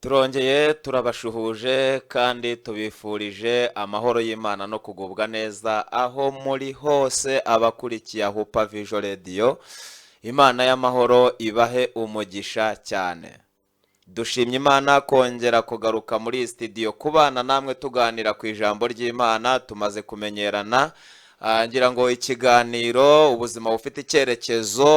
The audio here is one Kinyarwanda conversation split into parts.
Turongeye turabashuhuje kandi tubifurije amahoro y'Imana no kugubwa neza aho muri hose abakurikiye Hupa Vision Radio. Imana y'amahoro ibahe umugisha cyane. Dushimye Imana kongera kugaruka muri studio kubana namwe tuganira ku ijambo ry'Imana. Tumaze kumenyerana ngira ngo ikiganiro ubuzima bufite icyerekezo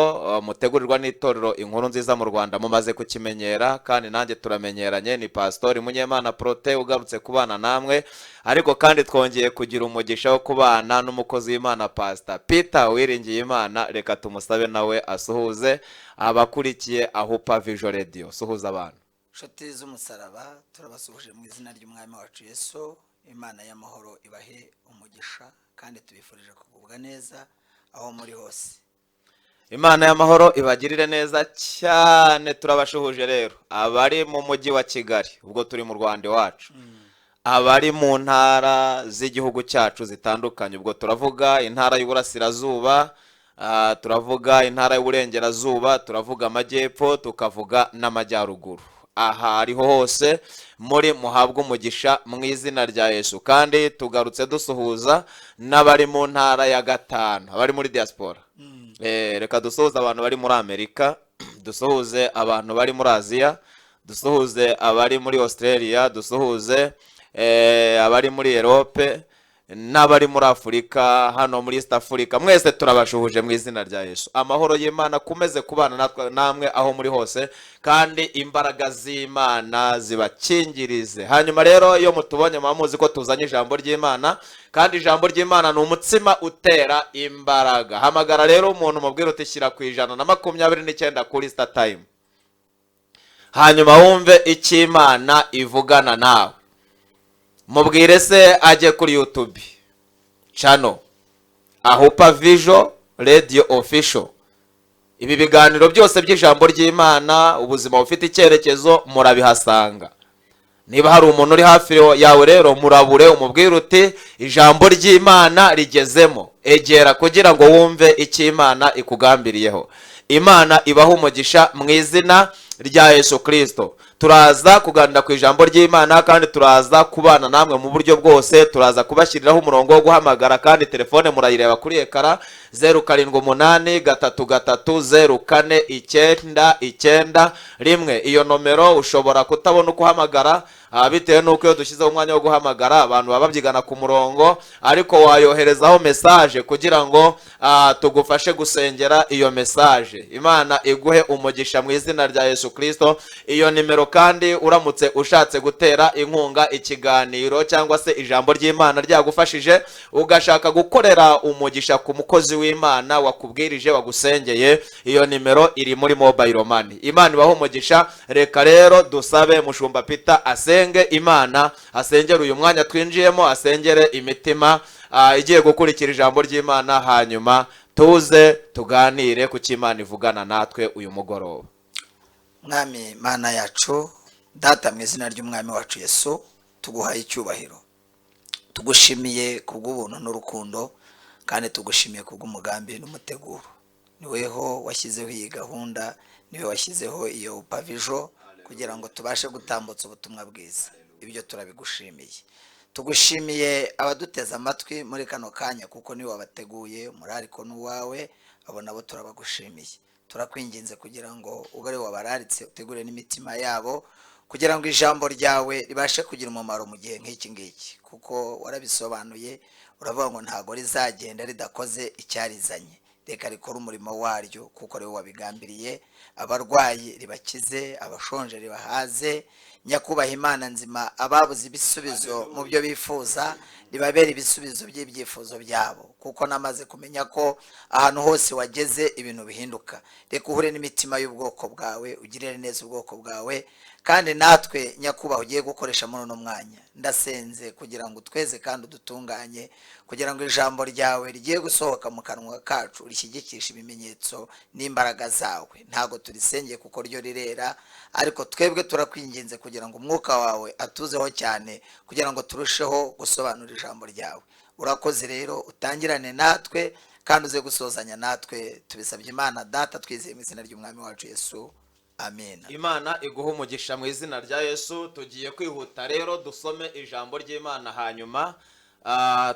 mutegurirwa n'itorero inkuru nziza mu Rwanda mumaze kukimenyera, kandi nanjye turamenyeranye. Ni Pastor Munyemana Prote ugarutse kubana namwe, ariko kandi twongeye kugira umugisha wo kubana n'umukozi w'Imana Pastor Peter Uwiringiye Imana. Reka tumusabe nawe asuhuze abakurikiye Hupa Vision Radio. Suhuza abantu. Nshuti z'umusaraba, turabasuhuje mu izina ry'umwami wacu Yesu. Imana y'amahoro ibahe umugisha kandi tubifurije kugubwa neza aho muri hose. Imana y'amahoro ibagirire neza cyane. Turabashuhuje rero abari mu mujyi wa Kigali, ubwo turi mu Rwanda iwacu, abari mu ntara z'igihugu cyacu zitandukanye, ubwo turavuga intara y'Uburasirazuba, turavuga intara y'Uburengerazuba, turavuga amajyepfo, tukavuga n'amajyaruguru. Aha ariho hose muri muhabwa umugisha mu izina rya Yesu. Kandi tugarutse dusuhuza n'abari mu ntara ya gatanu, abari muri diaspora. Reka dusuhuze abantu bari muri Amerika, dusuhuze abantu bari muri Aziya, dusuhuze abari muri Australia, dusuhuze abari muri Europe n'abari muri Afurika, hano muri East Africa. Mwese turabashuhuje mu izina rya Yesu. Amahoro y'Imana kumeze kubana namwe aho muri hose, kandi imbaraga z'Imana zibakingirize. Hanyuma rero iyo mutubonye muzi ko tuzanye ijambo ry'Imana, kandi ijambo ry'Imana ni umutsima utera imbaraga. Hamagara rero umuntu mubwira uti shyira ku 129 kuri Star Time, hanyuma wumve icyo Imana ivugana nawe. Mubwire se ajye kuri YouTube channel Hupa Vision Radio Official. Ibi biganiro byose by'ijambo ry'Imana, ubuzima bufite icyerekezo, murabihasanga. Niba hari umuntu uri hafi yawe rero murabure, umubwire uti ijambo ry'Imana rigezemo, egera kugira ngo wumve icyo Imana ikugambiriyeho. Imana ibaha umugisha mu izina rya Yesu Kristo. Turaza kuganira ku ijambo ry'Imana, kandi turaza kubana namwe mu buryo bwose. Turaza kubashyiriraho umurongo wo guhamagara, kandi telefone murayireba kuri ekara 0783034991. Iyo nomero ushobora kutabona uko uhamagara bitewe nuko iyo dushyizeho umwanya wo guhamagara abantu baba babyigana ku murongo, ariko wayoherezaho message kugira ngo tugufashe gusengera iyo message. Imana iguhe umugisha mu izina rya Yesu Kristo. Iyo nimero kandi uramutse ushatse gutera inkunga ikiganiro cyangwa se ijambo ry'Imana ryagufashije, ugashaka gukorera umugisha ku mukozi w'Imana wakubwirije wagusengeye, iyo nimero iri muri mobile money. Imana ibaho umugisha. Reka rero dusabe mushumba Peter asenge Imana, asengere uyu mwanya twinjiyemo, asengere imitima igiye gukurikira ijambo ry'Imana, hanyuma tuze tuganire ku cy'Imana ivugana natwe uyu mugoroba. Mwami Mana yacu, data mu izina ry'umwami wacu Yesu, tuguhaye icyubahiro. Tugushimiye kubw'ubuntu n'urukundo, kandi tugushimiye kubw'umugambi n'umuteguro. Niweho washyizeho iyi gahunda, niwe washyizeho iyo Hupa Vision kugira ngo tubashe gutambutsa ubutumwa bwiza. Ibyo turabigushimiye. Tugushimiye abaduteza amatwi muri kano kanya, kuko niwe wabateguye, umurariko n'uwawe, abo nabo turabagushimiye. Turakwinginze kugira ngo ugare wabararitse utegure n'imitima yabo, kugira ngo ijambo ryawe ribashe kugira umumaro mu gihe nk'iki ngiki, kuko warabisobanuye. Uravuga ngo ntago rizagenda ridakoze icyarizanye. Reka rikora umurimo waryo, kuko ariwe wabigambiriye. Abarwayi ribakize, abashonje ribahaze. Nyakubaha Imana nzima, ababuze ibisubizo mu byo bifuza ribabera ibisubizo by'ibyifuzo byabo, kuko namaze kumenya ko ahantu hose wageze ibintu bihinduka. Reka uhure n'imitima y'ubwoko bwawe, ugirire neza ubwoko bwawe, kandi natwe nyakubaha ugiye gukoresha muri uno mwanya. Ndasenze kugira ngo utweze kandi udutunganye, kugira ngo ijambo ryawe rigiye gusohoka mu kanwa kacu rishyigikishe ibimenyetso n'imbaraga zawe. Ntago turisengeye kuko ryo rirera, ariko twebwe turakwinginze kugira ngo umwuka wawe atuzeho cyane, kugira ngo turusheho gusobanura ijambo ryawe. Urakoze rero, utangirane natwe kandi uze gusozanya natwe. Tubisabye Imana Data twizeye mu izina ry'umwami wacu Yesu. amina. Imana iguha umugisha mu izina rya Yesu. Tugiye kwihuta rero dusome ijambo ry'Imana, hanyuma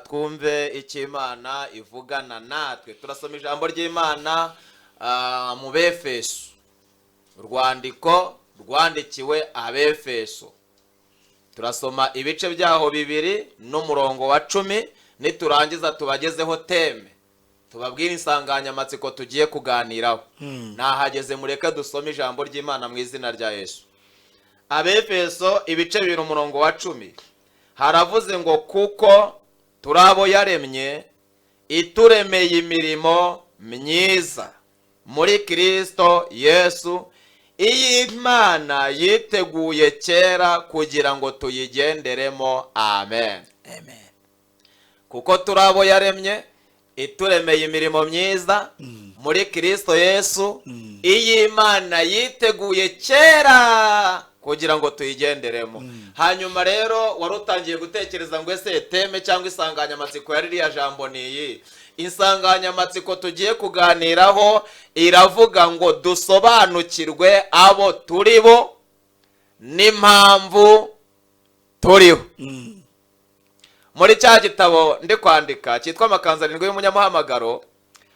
twumve icyo Imana ivugana natwe. Turasoma ijambo ry'Imana mu Befeso, urwandiko rwandikiwe Abefeso. Turasoma ibice byaho 2 n'umurongo wa 10, niturangiza tubagezeho teme, tubabwire insanganyamatsiko tugiye kuganiraho. Nahageze mureke dusome ijambo ry'Imana mu izina rya Yesu. Abefeso ibice 2 umurongo wa 10 haravuze ngo kuko turabo yaremye ituremeye imirimo myiza muri Kristo Yesu, iyi Imana yiteguye kera kugira ngo tuyigenderemo. Amen. Amen. Kuko turabo yaremye ituremeye imirimo myiza muri Kristo Yesu, iyi Imana yiteguye kera kugira ngo tuyigenderemo. Hanyuma rero warutangiye gutekereza ngo ese teme cyangwa insanganyamatsiko yari iriya jambo ni iyi. Insanganyamatsiko tugiye kuganiraho iravuga ngo dusobanukirwe abo turi bo n'impamvu turiho. Muri cya gitabo ndi kwandika cyitwa Amakanzu 7 y'Umunyamuhamagaro,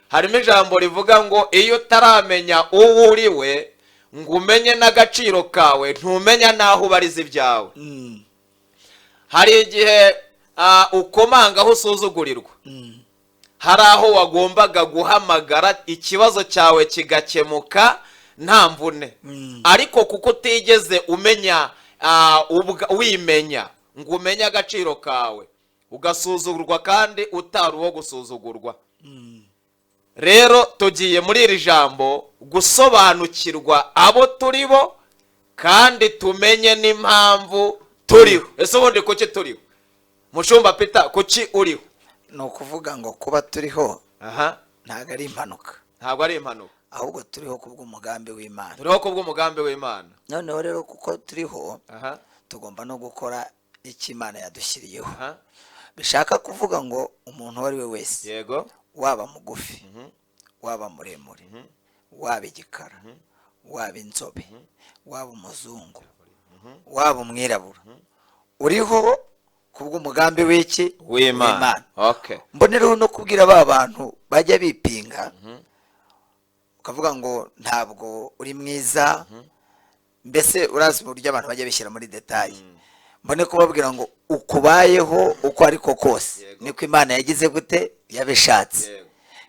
harimo ijambo rivuga ngo iyo utaramenya uwo uri we ngo umenye n'agaciro kawe, ntumenya n'aho ubariza ibyawe. Hari igihe ukomanga aho usuzugurirwa, hari aho wagombaga guhamagara ikibazo cyawe kigakemuka nta mvune, ariko kuko utigeze umenya wimenya ngo umenye agaciro kawe, ugasuzugurwa kandi utari uwo gusuzugurwa. Rero tugiye muri iri jambo gusobanukirwa abo turi bo kandi tumenye n'impamvu turiho. Ese ubundi kuki turiho? Mushumba Peter, kuki uriho? Ni ukuvuga ngo kuba turiho ntabwo ari impanuka. Ntabwo ari impanuka, ahubwo turiho kubw'umugambi w'Imana. Turiho kubw'umugambi w'Imana. Noneho rero kuko turiho tugomba no gukora icyo Imana yadushyiriyeho. Bishaka kuvuga ngo umuntu uwo ari we wese, yego, waba mugufi, waba muremure, waba igikara, waba inzobe, waba umuzungu, waba umwirabura, uriho kubw'umugambi w'iki? W'Imana. Okay. Mbonereho no kubwira ba bantu bajya bipinga, ukavuga ngo ntabwo uri mwiza, mbese urazi uburyo abantu bajya bishyira muri detaye. Mbone kubabwira ngo ukubayeho uko ariko kose niko Imana yagize gute yabishatse,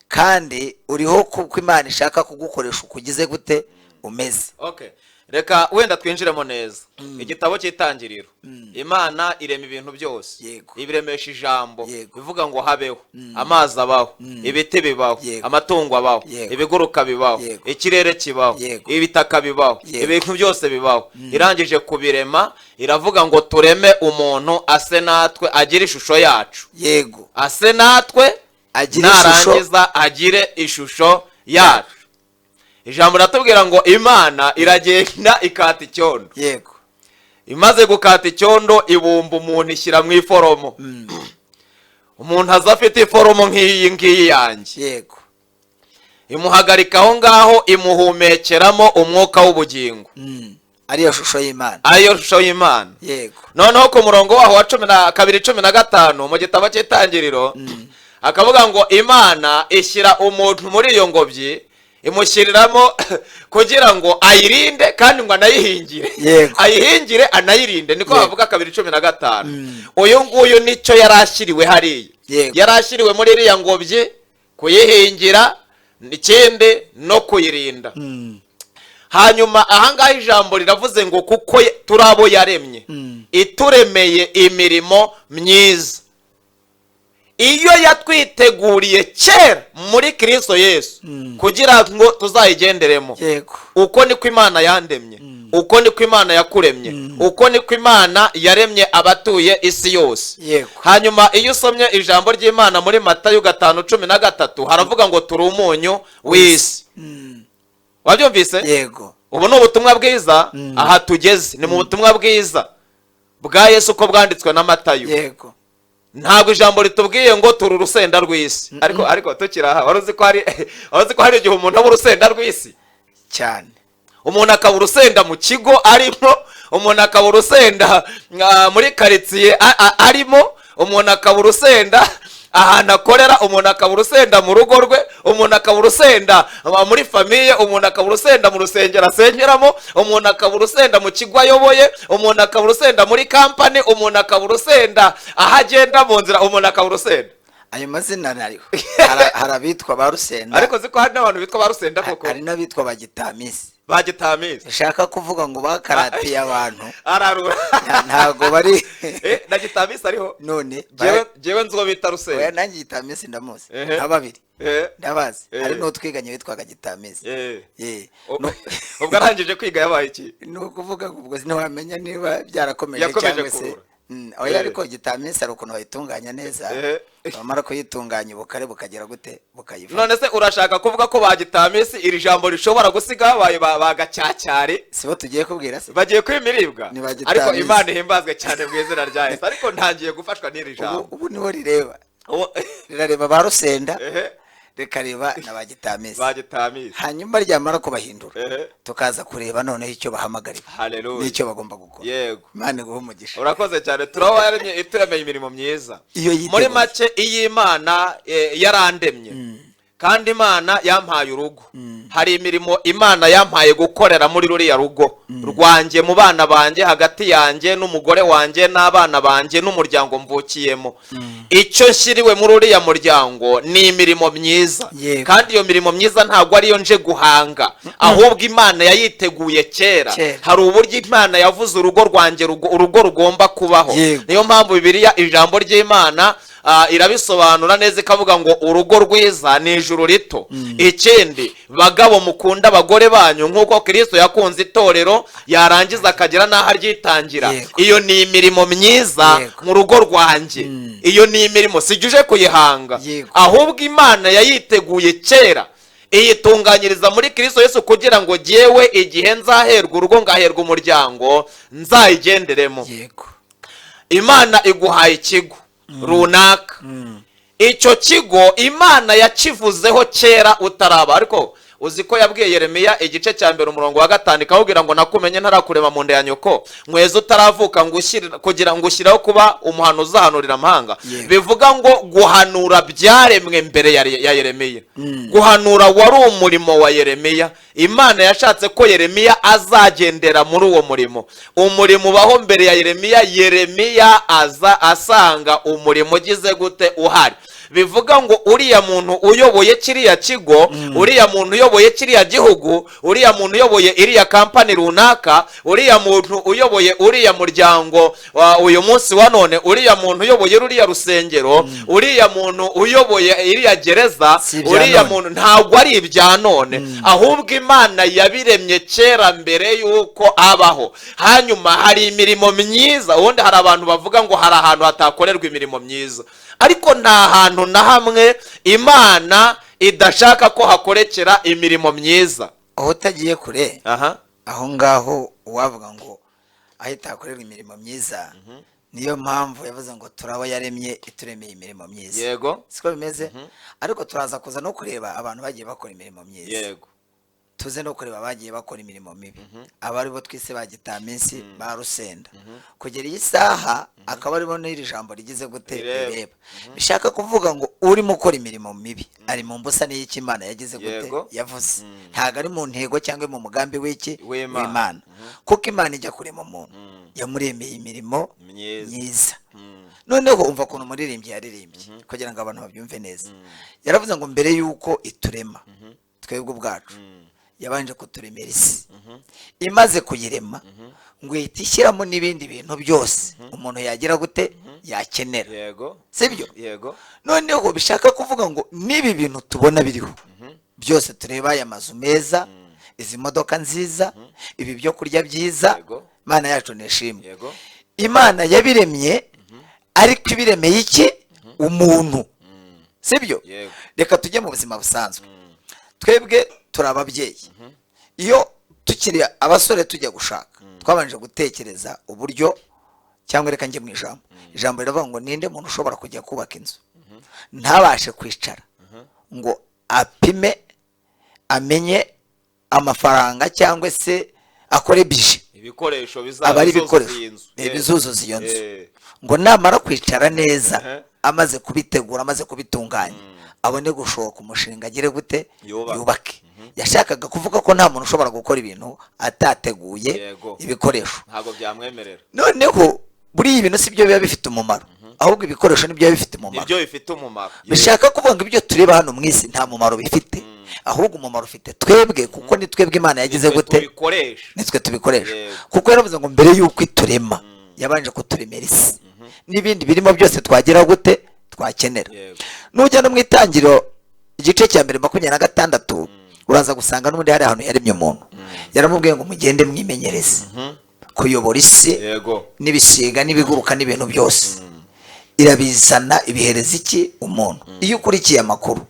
kandi uriho kuko Imana ishaka kugukoresha ukugize gute umeze. Okay, reka wenda twinjiremo neza. Igitabo cy'Itangiriro, Imana irema ibintu byose, ibiremesha ijambo bivuga ngo habeho, amazi abaho, ibiti bibaho, amatungo abaho, ibiguruka bibaho, ikirere kibaho, ibitaka bibaho, ibintu byose bibaho. Irangije kubirema iravuga ngo tureme umuntu ase natwe, agire ishusho yacu. Yego, ase natwe, narangiza agire ishusho yacu. Ijambo ratubwira ngo Imana iragenda ikata icyondo. Yego. Imaze gukata icyondo ibumba umuntu ishyira mu iforomo. Umuntu azafite iforomo nk'iyi ngiyi yanjye. Yego. Imuhagarika aho ngaho, imuhumekeramo umwuka w'ubugingo. Ariyo shusho y'Imana. Ariyo shusho y'Imana. Yego. Noneho ku murongo waho wa 2:15 mu gitabo cy'Itangiriro akavuga ngo Imana ishyira umuntu muri iyo ngobyi, imushyiriramo kugira ngo ayirinde kandi ngo anayihingire. Ayihingire anayirinde, niko bavuga 2:15. Uyu nguyu nicyo yarashyiriwe hariya. Yarashyiriwe muri iriya ngobyi kuyihingira, ikindi no kuyirinda. Hanyuma ahangaha ijambo riravuze ngo kuko turabo yaremye ituremeye imirimo myiza. Iyo yatwiteguriye kera muri Kristo Yesu kugira ngo tuzayigenderemo. Uko niko Imana yandemye, uko niko Imana yakuremye, uko niko Imana yaremye abatuye isi yose. Hanyuma iyo usomye ijambo ry'Imana muri Matayo 5:13 haravuga ngo turi umunyu w'isi. Wabyumvise? Yego. Ubu ni ubutumwa bwiza. Aha tugeze ni mu butumwa bwiza bwa Yesu uko bwanditswe na Matayo. Yego. Ntabwo ijambo ritubwiye ngo turi urusenda rw'isi. Ariko tukiraha waruzi ko hari igihe umuntu aba urusenda rw'isi cyane. umuntu akaba urusenda mu kigo arimo, umuntu akaba urusenda muri karitsiye arimo, umuntu akaba urusenda ahantu akorera, umuntu akaba urusenda mu rugo rwe, umuntu akaba urusenda muri famiye, umuntu akaba urusenda mu rusengero asengeramo, umuntu akaba urusenda mu kigo ayoboye, umuntu akaba urusenda muri kampani, umuntu akaba urusenda aho agenda mu nzira, umuntu akaba urusenda. ayo mazina nariho hari abitwa ba rusenda, ariko ziko hari n'abantu bitwa ba rusenda koko, hari n'abitwa bagitamisi. bagitamisi ushaka kuvuga ngo bakaratiye abantu ararura ntago bari na gitamisi ariho. none jewe nzi uwo bita rusenda. oya nanjye gitamisi ndamuzi nka babiri ndabazi, hari n'utwiganye witwaga gitamisi. ubwo arangije kwiga yabaye iki? ni ukuvuga ngo ubwo ntiwamenya niba byarakomeje cyangwa se oya, ariko gitamisi hari ukuntu bayitunganya neza, bamara kuyitunganya ubukare bukagera gute bukayiva. none se urashaka kuvuga ko bagitamisi iri jambo rishobora gusiga habaye bagacyacyare? sibo tugiye kubwira se, bagiye kwimiribwa. Ni bagitamisi. ariko Imana ihimbazwe cyane mu izina rya Yesu. ariko ntangiye gufashwa n'iri jambo. ubu niho rireba rirareba ba rusenda rikareba na bagitamisi. bagitamisi hanyuma ryamara kubahindura tukaza kureba noneho icyo bahamagarira haleluya n'icyo bagomba gukora. yego, Imana iguhe umugisha. urakoze cyane. turaho yaremye ituremeye imirimo myiza. Iyo yiteguye. muri make iyi Imana yarandemye kandi Imana yampaye urugo. hari imirimo Imana yampaye gukorera muri ruriya rugo rwanjye, mu bana banjye, hagati yanjye n'umugore wanjye n'abana banjye n'umuryango mvukiyemo. icyo nshyiriwe muri uriya muryango ni imirimo myiza. Yego. kandi iyo mirimo myiza ntabwo ariyo nje guhanga, ahubwo Imana yayiteguye kera. hari uburyo Imana yavuze urugo rwanjye urugo rugomba kubaho. Yego. niyo mpamvu Bibiliya ijambo ry'Imana irabisobanura neza ikavuga ngo urugo rwiza ni ijuru rito. ikindi, bagabo mukunda abagore banyu nk'uko Kristo yakunze itorero, yarangiza akagera n'aho aryitangira. Yego. iyo ni imirimo myiza. Yego. mu rugo rwanjye iyo ni imirimo sijuje kuyihanga, Yego. ahubwo Imana yayiteguye kera, iyitunganyiriza muri Kristo Yesu kugira ngo jyewe igihe nzaherwa urugo ngaherwa umuryango nzayigenderemo. yego. Imana iguhaye ikigo runaka. icyo kigo Imana yakivuzeho kera utaraba. ariko uzi ko yabwiye Yeremiya igice cya 1 umurongo wa 5 ikawubwira ngo nakumenye ntarakurema mu nda ya nyoko, mwezi utaravuka kugira ngo ushyiraho kuba umuhanuzi uzahanurira amahanga. Yego. bivuga ngo guhanura byaremwe mbere ya Yeremiya. guhanura wari umurimo wa Yeremiya. Imana yashatse ko Yeremiya azagendera muri uwo murimo. umurimo ubaho mbere ya Yeremiya. Yeremiya aza asanga umurimo ugize gute uhari. bivuga ngo uriya muntu uyoboye kiriya kigo, uriya muntu uyoboye kiriya gihugu, uriya muntu uyoboye iriya kampani runaka, uriya muntu uyoboye uriya muryango uyu munsi wa none, uriya muntu uyoboye ruriya rusengero, uriya muntu uyoboye iriya gereza, uriya muntu ntabwo ari ibya none, ahubwo Imana yabiremye kera mbere yuko abaho. hanyuma hari imirimo myiza. ubundi hari abantu bavuga ngo hari ahantu hatakorerwa imirimo myiza, ariko nta hantu na hamwe Imana idashaka ko hakorekera imirimo myiza. aho utagiye kure aho ngaho uwavuga ngo ahita hakorerwa imirimo myiza. niyo mpamvu yavuze ngo turaba yaremye ituremeye imirimo myiza. yego, siko bimeze. ariko turaza kuza no kureba abantu bagiye bakora imirimo myiza. yego, tuze no kureba bagiye bakora imirimo mibi. aba aribo twise bagitamisi ba rusenda. kugera iyi saha akaba aribo n'iri jambo rigize gute rireba. bishaka kuvuga ngo urimo ukora imirimo mibi ari mu mbusa n'iki Imana yagize gute yavuze. ntago ari mu ntego cyangwa mu mugambi w'iki w'Imana. kuko Imana ijya kurema umuntu yamuremeye imirimo myiza. noneho umva ukuntu umuririmbyi yaririmbye kugira ngo abantu babyumve neza. yaravuze ngo mbere y'uko iturema twebwe ubwacu yabanje kuturemera isi. imaze kuyirema ngo ihita ishyiramo n'ibindi bintu byose umuntu yagira gute yakenera. yego, sibyo? yego. noneho bishaka kuvuga ngo n'ibi bintu tubona biriho byose, tureba aya mazu meza, izi modoka nziza, ibi byo kurya byiza, Imana yacu nishimwe. yego. Imana yabiremye ariko ibiremeye iki? umuntu. sibyo? yego. reka tujye mu buzima busanzwe. twebwe turi ababyeyi. iyo tukiri abasore tujya gushaka twabanje gutekereza uburyo, cyangwa reka njye mu ijambo riravuga ngo ninde muntu ushobora kujya kubaka inzu ntabashe kwicara ngo apime amenye amafaranga cyangwa se akore bije ibikoresho aba ari ibikoresho bizazuza iyi nzu. bizuzuza iyo nzu, Eh. ngo namara kwicara neza Ehe. amaze kubitegura amaze kubitunganya abone gushoka umushinga agire gute yubake. yashakaga kuvuga ko nta muntu ushobora gukora ibintu atateguye Yego. ibikoresho. ntabwo byamwemerera. noneho buriya ibintu si byo biba bifite umumaro, ahubwo ibikoresho nibyo biba bifite umumaro. nibyo bifite umumaro. bishaka kuvuga ngo ibyo tureba hano mu isi nta mumaro bifite, ahubwo umumaro ufite twebwe, kuko ni twebwe Imana yagize Nitwe gute, tubikoresha. nitwe tubikoresha. Yego. kuko yaravuze ngo mbere y'uko iturema yabanje kuturemera isi n'ibindi birimo byose twagira gute twakenera. Yego. nujya no mu itangiriro igice cya mbere 26 uraza gusanga n'ubundi hari ahantu yaremye umuntu, yaramubwiye ngo mugende mwimenyereze kuyobora isi Yego. n'ibisiga n'ibiguruka n'ibintu byose. irabizana ibihereza iki umuntu. iyo ukurikiye amakuru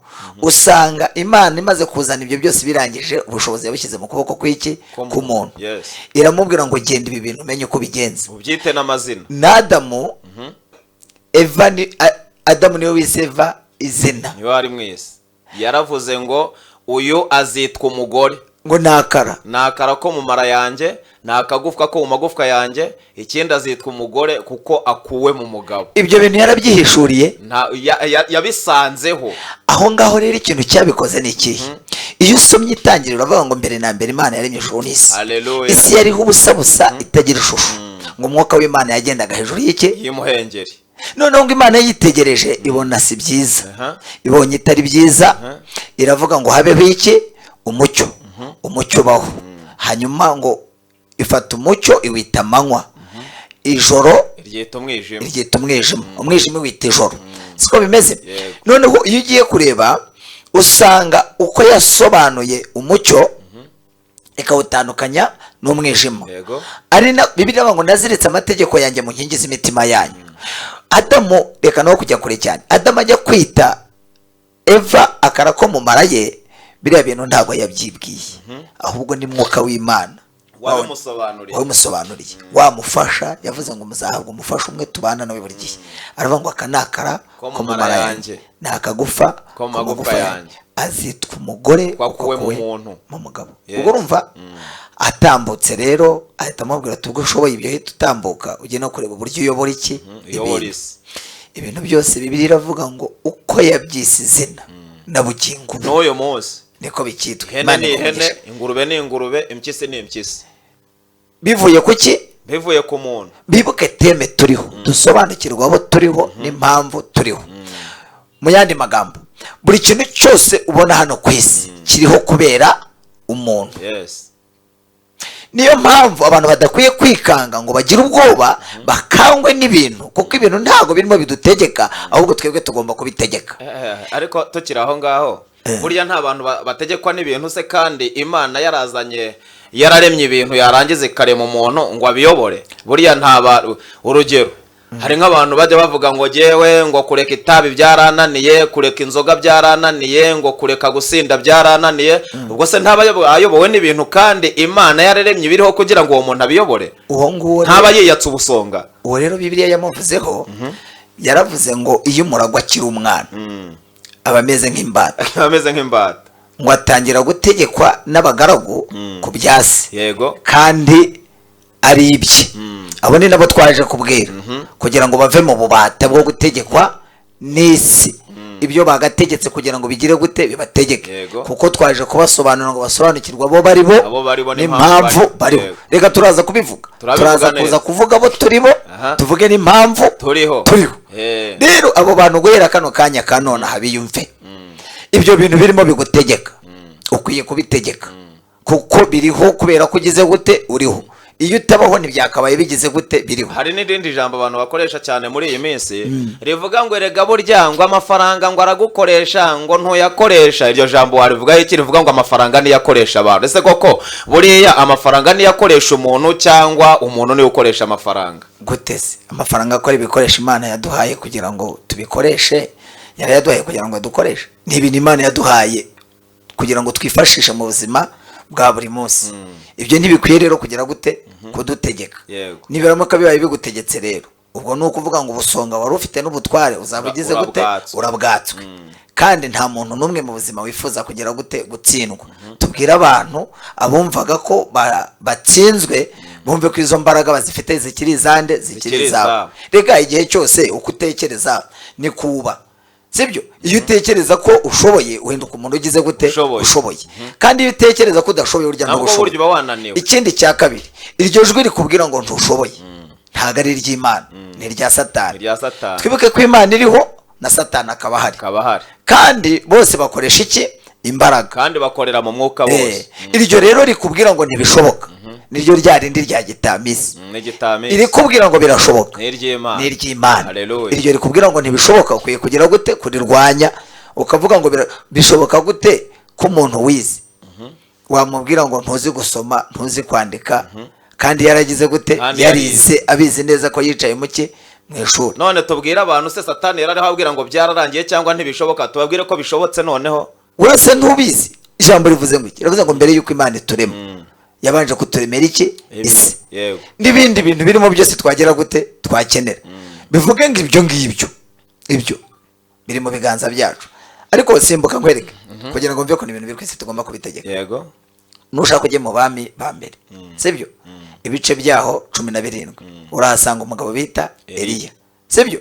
usanga Imana imaze kuzana ibyo byose birangije, ubushobozi yabishyize mu kuboko kw'iki k'umuntu. Yes. iramubwira ngo genda ibi bintu umenye uko bigenza. ubyite n'amazina. n'Adamu Eva Adamu niwe wise Eva izina, niwe ari mwese. yaravuze ngo uyu azitwa umugore, ngo nakara nakara ko mu mara yanjye, nakagufwa ko mu magufwa yanjye, ikindi azitwa umugore kuko akuwe mu mugabo. ibyo bintu yarabyihishuriye. yabisanzeho. aho ngaho rero ikintu cyabikoze ni ikihe? iyo usomye itangiriro uravuga ngo mbere na mbere Imana yaremye ijuru n'isi. Haleluya. isi yariho ubusa busa itagira ishusho, ngo umwuka w'Imana yagendaga hejuru y'iki y'imuhengeri. noneho ngo Imana yitegereje ibona si byiza, ibonye itari byiza, iravuga ngo habeho iki umucyo. umucyo ubaho. hanyuma ngo ifata umucyo iwita amanywa, ijoro iryita umwijima. iryita umwijima, umwijima iwita ijoro. siko bimeze. Yego. noneho iyo ugiye kureba usanga uko yasobanuye umucyo ikawutandukanya n'umwijima. Yego. ari na Bibiliya ivuga ngo naziritse amategeko yanjye mu nkingi z'imitima yanyu. Adamu, reka no kujya kure cyane, Adamu ajya kwita Eva akara ko mu mara ye, biriya bintu ntabwo yabyibwiye, ahubwo ni mwuka w'Imana wabimusobanuriye, wamufasha. yavuze ngo muzahabwa umufasha umwe tubana nawe buri gihe. aravuga ngo aka nakara ko mu mara yanjye, ni akagufa ko mu magufa yanjye, azitwa umugore kwakuwe mu muntu, mu mugabo. ubwo urumva atambutse rero ahita amubwira ati ubwo ushoboye ibyo hita utambuka ujye no kureba uburyo uyobora iki ibintu byose. Bibiliya iravuga ngo uko yabyise izina na bugingo n'uyu munsi niko bikitwa. ihene ni ihene, ingurube ni ingurube, impyisi ni impyisi. bivuye ku ki? bivuye ku muntu. bibuke teme turiho, dusobanukirwa abo turiho n'impamvu turiho. mu yandi magambo, buri kintu cyose ubona hano ku isi kiriho kubera umuntu. Yes. niyo mpamvu abantu badakwiye kwikanga ngo bagire ubwoba bakangwe n'ibintu, kuko ibintu ntabwo birimo bidutegeka, ahubwo twebwe tugomba kubitegeka. ariko tukiri aho ngaho, burya nta bantu bategekwa n'ibintu se, kandi Imana yararemye ibintu yarangiza ikarema umuntu ngo abiyobore. burya urugero, hari nk'abantu bajya bavuga ngo jewe ngo kureka itabi byarananiye, kureka inzoga byarananiye, ngo kureka gusinda byarananiye. ubwo se ntaba ayobowe n'ibintu, kandi Imana yararemye ibiriho kugira ngo uwo muntu abiyobore. uwo nguwo ntaba yiyatsa ubusonga. uwo rero Bibiliya yamuvuzeho, yaravuze ngo iyo umuragwa akiri umwana aba ameze nk'imbata. ameze nk'imbata. ngo atangira gutegekwa n'abagaragu ku byasi. Yego. kandi ari ibye. abo ni nabo twaje kubwira kugira ngo bave mu bubata bwo gutegekwa n'isi. ibyo bagategetse kugira ngo bigire gute bibategeke, kuko twaje kubasobanura ngo basobanukirwa abo bari bo n'impamvu bariho. reka turaza kubivuga, turaza kuza kuvuga abo turibo, tuvuge n'impamvu turiho. rero abo bantu guhera kano kanya kanona habiyumve ibyo bintu birimo bigutegeka, ukwiye kubitegeka kuko biriho kubera ko ugize gute uriho. iyo utabaho ntibyakabaye bigize gute biriho. hari n'irindi jambo abantu bakoresha cyane muri iyi minsi rivuga ngo erega burya ngo amafaranga ngo aragukoresha ngo ntuyakoresha. iryo jambo warivuga iki? rivuga ngo amafaranga niyo akoresha abantu. ese koko buriya amafaranga niyo akoresha umuntu cyangwa umuntu niyo ukoresha amafaranga? guteze amafaranga akora ibikoresho Imana yaduhaye kugira ngo tubikoreshe, yarayaduhaye kugira ngo dukoreshe. ni ibintu Imana yaduhaye kugira ngo twifashishe mu buzima bwa buri munsi. ibyo ntibikwiye rero kugira gute kudutegeka. nibiramuka bibaye bigutegetse rero ubwo ni ukuvuga ngo ubusonga wari ufite n'ubutware uzaba ugize gute, Urabwatswe. urabwatswe. kandi nta muntu n'umwe mu buzima wifuza kugira gute, gutsindwa. tubwire abantu abumvaga ko batsinzwe bumve ko izo mbaraga bazifite zikiri izande, zikiri izabo. rega igihe cyose uko utekereza ni kuba, sibyo? iyo utekereza ko ushoboye uhinduka umuntu ugize gute, ushoboye. kandi iyo utekereza ko udashoboye urya n'ubushoboye. ikindi cya kabiri, iryo jwi rikubwira ngo ntushoboye ntabwo ari iry'Imana, ni irya Satani. twibuke ko Imana iriho na Satani akaba ahari, kandi bose bakoresha iki, imbaraga, kandi bakorera mu mwuka bose. iryo rero rikubwira ngo ntibishoboka, niryo rya rindi rya gitamisi. iri kubwira ngo birashoboka, ni iry'Imana. iryo rikubwira ngo ntibishoboka, ukwiye kugira gute, kurirwanya. ukavuga ngo bishoboka gute ko umuntu wize wamubwira ngo ntuzi gusoma, ntuzi kwandika, kandi yaragize gute, yarize abizi neza ko yicaye muke mu ishuri. none tubwire abantu se Satani yarariho abwira ngo byararangiye cyangwa ntibishoboka, tubabwire ko bishobotse. noneho wese ntubizi, ijambo rivuze ngo iki? rivuze ngo mbere yuko Imana iturema yabanje kuturemera iki, isi n'ibindi bintu birimo byose twagera gute, twakenera. bivuge ngo ibyo ngibyo biri mu biganza byacu. ariko simbuka nkwereke kugira ngo mve ko ibintu biri ku isi tugomba kubitegeka. nushaka ujye mu bami ba mbere, sibyo? ibice byaho 17 urahasanga umugabo bita Eliya, sibyo?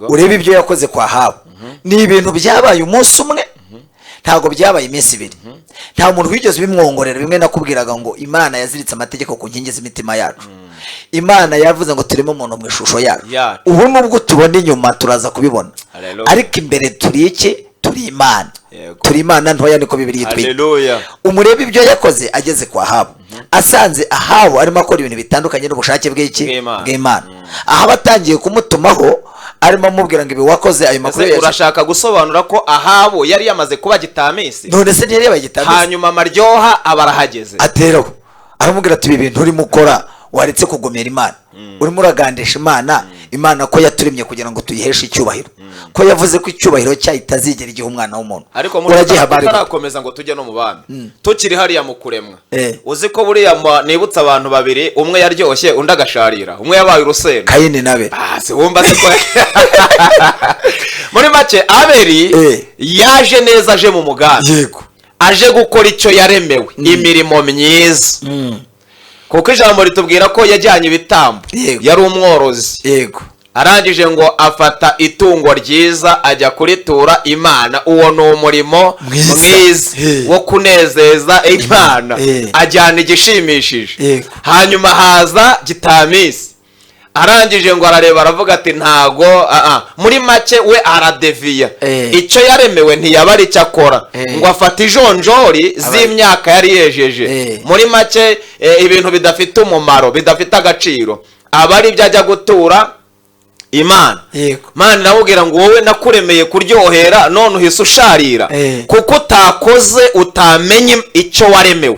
urebe ibyo yakoze kwa Ahabu. ni ibintu byabaye umunsi umwe, ntabwo byabaye iminsi ibiri. nta muntu wigeze bimwongorera. bimwe nakubwiraga ngo Imana yaziritse amategeko ku nkingi z'imitima yacu. Imana yavuze ngo turimo umuntu mu ishusho yacu. ubu nubwo tubona inyuma turaza kubibona, ariko imbere turi iki? turi Imana. turi Imana ntoya, niko Bibiliya itwita. umurebe ibyo yakoze ageze kwa Ahabu, asanze Ahabu arimo akora ibintu bitandukanye n'ubushake bw'Imana. aha batangiye kumutumaho arimo amubwira ngo ibi wakoze ayo makuru. urashaka gusobanura ko Ahabu yari yamaze kuba gitamisi? none se ntiyari yabaye gitamisi? hanyuma Maryoha abarahageze, ateraho aramubwira ati ibi bintu urimo ukora waretse kugomera Imana, urimo uragandisha Imana. Imana ko yaturemye kugira ngo tuyiheshe icyubahiro, ko yavuze ko icyubahiro cyayo itazigera igihe umwana w'umuntu. ariko tutarakomeza ngo tujye no mu bami, tukiri hariya mu kuremwa, uzi ko buriya nibutsa abantu babiri, umwe yaryoshye undi agasharira, umwe yabaye urusenda, Kayini na Abeli. wumva se ko muri make Abeli yaje neza, aje mu mugambi, aje gukora icyo yaremewe, imirimo myiza. kuko ijambo ritubwira ko yajyanye ibitambo, yari umworozi. arangije ngo afata itungo ryiza ajya kuritura Imana. uwo ni umurimo mwiza wo kunezeza Imana. ajyana igishimishije. hanyuma haza gitamisi, arangije ngo arareba aravuga ati ntago muri make we aradeviya. icyo yaremewe ntiyaba ari icyo akora, ngo afata ijonjori z'imyaka yari yejeje. muri make ibintu bidafite umumaro, bidafite agaciro, aba ari ibyo ajya gutura Imana. Imana iramubwira ngo wowe nakuremeye kuryohera, none uhise usharira kuko utakoze, utamenye icyo waremewe,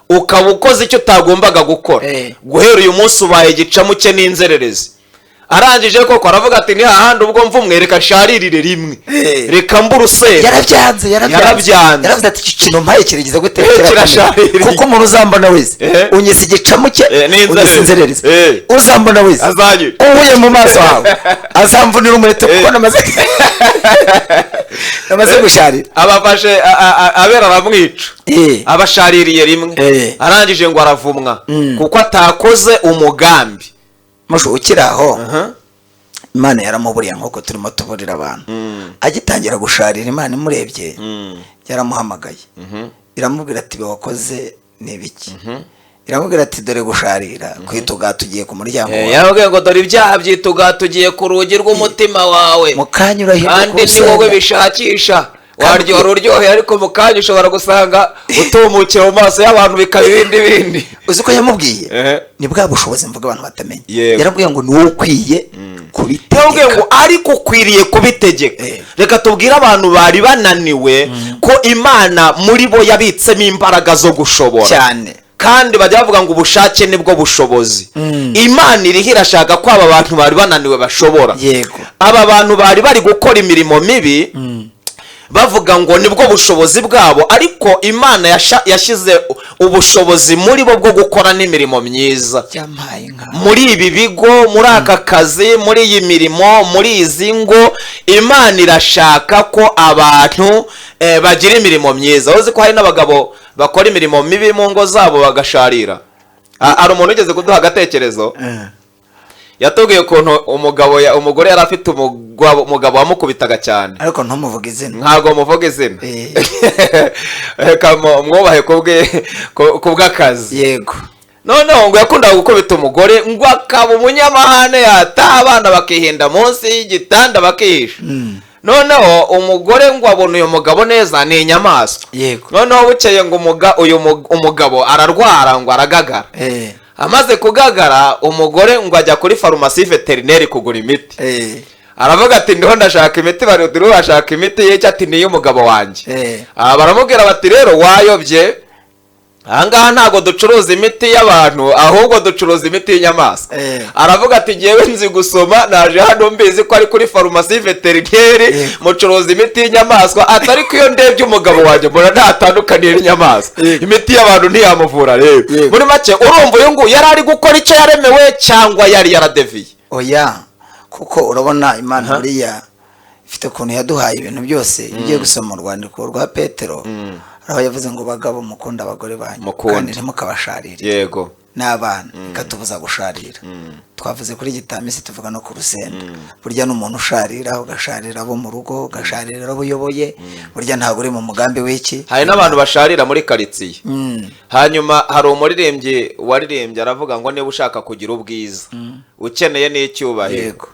ukaba ukoze icyo utagombaga gukora. guhera uyu munsi ubaye igicamuke n'inzererezi. arangije koko aravuga ati ni hahandi ubwo mvumwe, reka nsharirire rimwe, reka mbe urusenda. yarabyanze yaravuze ati iki kintu mpaye kirigeze gute, kirasharira, kuko umuntu uzambona wese unyise igicamuke, unyise inzererezi, uzambona wese uhuye mu maso hawe azamvunira umuheto, kuko namaze gusharira. abafashe Abeli aramwica, abashaririye rimwe. arangije ngo aravumwa kuko atakoze umugambi. musho ukiri aho, Imana yaramuburiye nk'uko turimo tuburira abantu. agitangira gusharira, Imana imurebye yaramuhamagaye, iramubwira ati wakoze n'ibiki? iramubwira ati dore gusharira kwitugatugiye ku muryango wawe. yaramubwiye ngo dore ibyaha byitugatugiye ku rugi rw'umutima wawe, mukanya urahinduka kandi ni wowe bishakisha. waryohera uryoheye, ariko mu kanya ushobora gusanga utumukira mu maso y'abantu bikaba ibindi bindi. uzi ko yamubwiye ni bwa bushobozi mvuga abantu batamenya. yaramubwiye ngo ni wowe ukwiye kubitegeka. yaramubwiye ngo ariko ukwiriye kubitegeka. reka tubwire abantu bari bananiwe ko Imana muri bo yabitsemo imbaraga zo gushobora cyane, kandi bajya bavuga ngo ubushake nibwo bushobozi. Imana iriho irashaka ko aba bantu bari bananiwe bashobora. aba bantu bari gukora imirimo mibi bavuga ngo nibwo bushobozi bwabo, ariko Imana yashyize ubushobozi muri bo bwo gukora n'imirimo myiza muri ibi bigo, muri aka kazi, muri iyi mirimo, muri izi ngo. Imana irashaka ko abantu bagira imirimo myiza. Uzi ko hari n'abagabo bakora imirimo mibi mu ngo zabo bagasharira. Hari umuntu ugeze kuduha agatekerezo, yatubwiye ukuntu umugore yari afite umugabo wamukubitaga cyane, ariko ntumuvuge izina. Ntabwo muvuga izina, reka mwubahe kubw'akazi. Yego. Noneho ngo yakundaga gukubita umugore, ngo akaba umunyamahane, yataha abana bakihinda munsi y'igitanda bakihisha. Noneho umugore ngo abona uyu mugabo neza ni inyamaswa. Yego. Noneho bukeye ngo umugabo ararwara, ngo aragagara. Amaze kugagara, umugore ngo ajya kuri farumasi veterineri kugura imiti. Aravuga ati ndiho ndashaka imiti, bariho bashaka imiti y'icyo, ati niyo umugabo wanjye. Baramubwira bati rero wayobye, ahangaha ntabwo ducuruza imiti y'abantu, ahubwo ducuruza imiti y'inyamaswa. Aravuga ati ngewe nzi gusoma, naje hano mbizi ko ari kuri farumasi veterineri mucuruza imiti y'inyamaswa. Ati ariko iyo ndebye umugabo wanjye mbona ntatandukaniye n'inyamaswa, imiti y'abantu ntiyamuvura. Rero muri make urumva uyu nguyu yari ari gukora icyo yaremewe cyangwa yari yaradeviye? Oya, kuko urabona Imana buriya ifite ukuntu yaduhaye ibintu byose. Ugiye gusoma mu rwandiko rwa Petero, aho yavuze ngo bagabo mukunda abagore banyu kandi ntimukabasharire. Yego. N'abana ikatubuza gusharira. Twavuze kuri gitamisi, tuvuga no ku rusenda. Burya n'umuntu usharira, ugasharira abo mu rugo, ugasharira abo uyoboye, burya ntabwo uri mu mugambi w'iki. Hari n'abantu basharira muri karitsiye. Hanyuma hari umuririmbyi waririmbye aravuga ngo niba ushaka kugira ubwiza, ukeneye n'icyubahiro,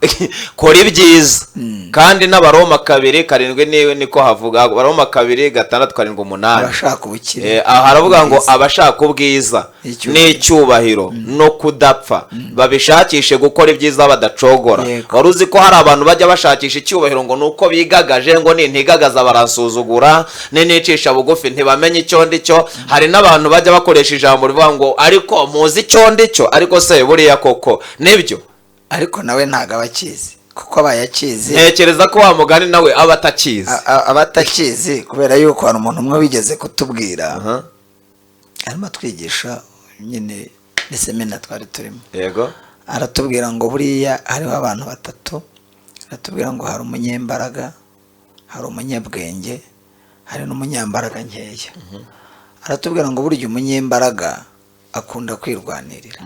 kora ibyiza. Kandi n'Abaroma 2:7 niwe niko havuga, Abaroma 2:6-7-8. Abashaka ubukire, haravuga ngo abashaka ubwiza n'icyubahiro no kudapfa babishakishe gukora ibyiza badacogora. Wari uzi ko hari abantu bajya bashakisha icyubahiro ngo nuko bigagaje, ngo nintigagaza barasuzugura, ninicisha bugufi ntibamenye icyo ndicyo. Hari n'abantu bajya bakoresha ijambo rivuga ngo ariko muzi icyo ndicyo, ariko se buriya koko nibyo? Ariko nawe ntago abakizi, kuko abayakizi ntekereza ko wa mugani nawe aba atakizi. Abatakizi kubera yuko hari umuntu umwe wigeze kutubwira, arimo twigisha nyine ni semina twari turimo. Yego. Aratubwira ngo buriya hariho abantu batatu. Aratubwira ngo hari umunyembaraga, hari umunyabwenge, hari n'umunyambaraga nkeya. Aratubwira ngo burya umunyembaraga akunda kwirwanirira.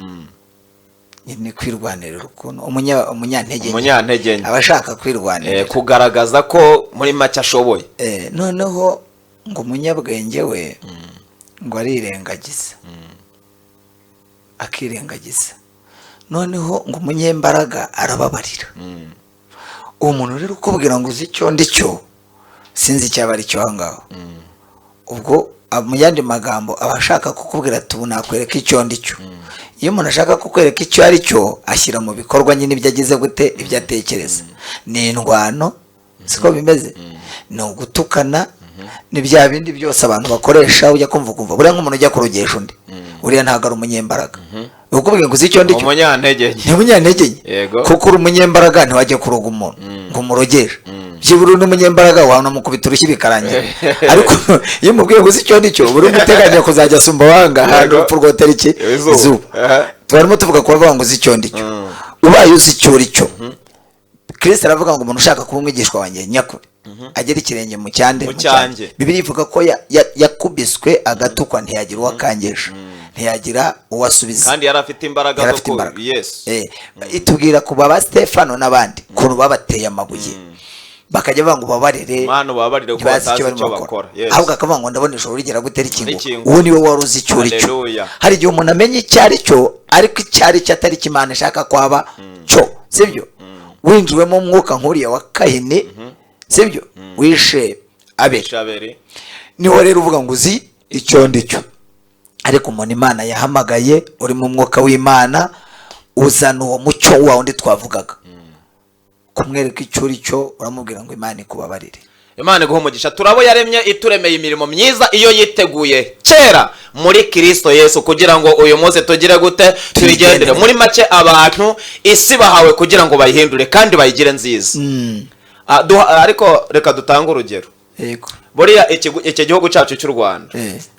Nyine kwirwanirira ukuntu umunyantege abashaka kwirwanirira, kugaragaza ko muri make ashoboye. Noneho ngo umunyabwenge we ngo arirengagiza, akirengagiza. Noneho ngo umunyembaraga arababarira. Uwo muntu rero ukubwira ngo uzi icyo ndicyo, sinzi icyaba ari cyo ahangaho. Ubwo mu yandi magambo abashaka kukubwira ati ubu nakwereka icyo ndicyo. Iyo umuntu ashaka kukwereka icyo ari cyo, ashyira mu bikorwa nyine ibyo agize gute, ibyo atekereza. Ni indwano, siko bimeze. Ni ugutukana, ni bya bindi byose abantu bakoresha. Ujya kumva buriya nk'umuntu ujya kurogesha undi, uriya ntabwo ari umunyembaraga. Ukubwira ngo uzi icyo ndicyo, umunyantege nke. Kuko uri umunyembaraga ntiwajya kuroga umuntu ngo umurogeshe. Byibura uri umunyembaraga wanamukubita urushyi bikarangira. Ariko iyo umubwiye ngo uzi icyo ndicyo, buri umuteganya kuzajya asumba wanga handi urupfu rwotera iki izuba. Twarimo tuvuga ko bavuga ngo uzi icyo ndicyo. Ubaye uzi icyo uricyo, Kristo aravuga ngo umuntu ushaka kuba umwigishwa wanjye nyakuri agera ikirenge mu cyanjye. Bibiliya ivuga ko yakubiswe agatukwa ntiyagira uwo akangesha, ntiyagira uwo asubiza, kandi yari afite imbaraga zo ku Yesu. Itubwira ku baba Stefano n'abandi kuntu babateye amabuye, bakajya bavuga ngo babarire, ko batazi icyo bakora. Ahubwo akavuga ngo ndabona ijoro rigera gutera ikingo. Uwo niwe wari uzi icyo uricyo. Hari igihe umuntu amenya icyo ari cyo, ariko icyo ari cyo atari cyo Imana ishaka kwaba cyo, sibyo? Winjiwemo umwuka nk'uriya wa Kahini, sibyo? Wishe Abeli. Niho rero uvuga ngo uzi icyo ndicyo. Ariko umuntu Imana yahamagaye uri mu mwuka w'Imana, uzana uwo mucyo wa undi twavugaga, kumwereka icyo uricyo, uramubwira ngo Imana ikubabarire. Imana iguha umugisha. Turabo yaremye ituremeye imirimo myiza iyo yiteguye kera muri Kristo Yesu, kugira ngo uyu munsi tugire gute, tuyigendere. Muri make abantu isi bahawe kugira ngo bayihindure kandi bayigire nziza. Ariko reka dutange urugero. yego buriya iki gihugu cyacu cy'u Rwanda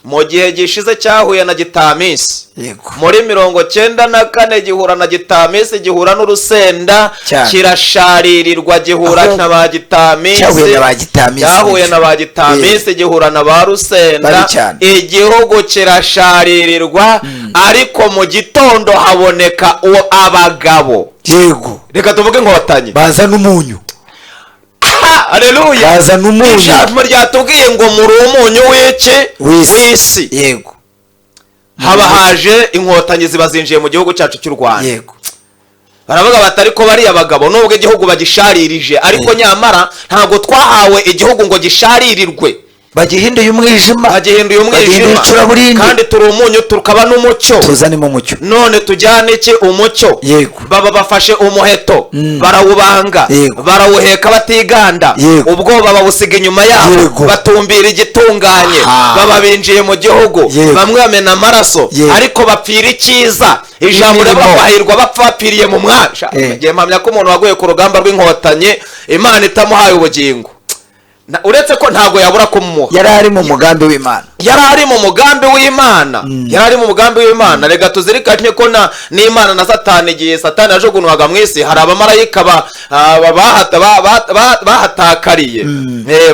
mu gihe gishize cyahuye na gitamisi yego muri 94 gihura na gitamisi gihura n'urusenda kirasharirirwa gihura na ba gitamisi cyahuye na ba gitamisi gihura na ba rusenda igihugu kirasharirirwa ariko mu gitondo haboneka abagabo yego reka tuvuge Inkotanyi baza n'umunyu Haleluya baza n'umunyu ijambo ryatubwiye ngo muri umunyu w'isi yego haba haje Inkotanyi zibazinjiye mu gihugu cyacu cy'u Rwanda yego baravuga batari ko bari abagabo nubwo igihugu bagisharirije ariko nyamara ntago twahawe igihugu ngo gisharirirwe bagihinduye umwijima kandi turi umunyu tukaba n'umucyo tuzanimo umucyo none tujyane iki umucyo yego baba bafashe umuheto barawubanga barawuheka batiganda ubwoba babusiga inyuma yabo batumbira igitunganye baba binjiye mu gihugu bamwe bamena amaraso ariko bapfira icyiza ijambo bahirwa bapfa bapfiriye mu mwasha igihe mpamya ko umuntu waguye ku rugamba rw'Inkotanyi Imana itamuhaye ubugingo uretse ko ntago yabura kumuha yari ari mu mugambi w'Imana rega tuzirikanye ko n'Imana na Satani igihe Satani yajugunwaga mu isi hari abamarayika bahatakariye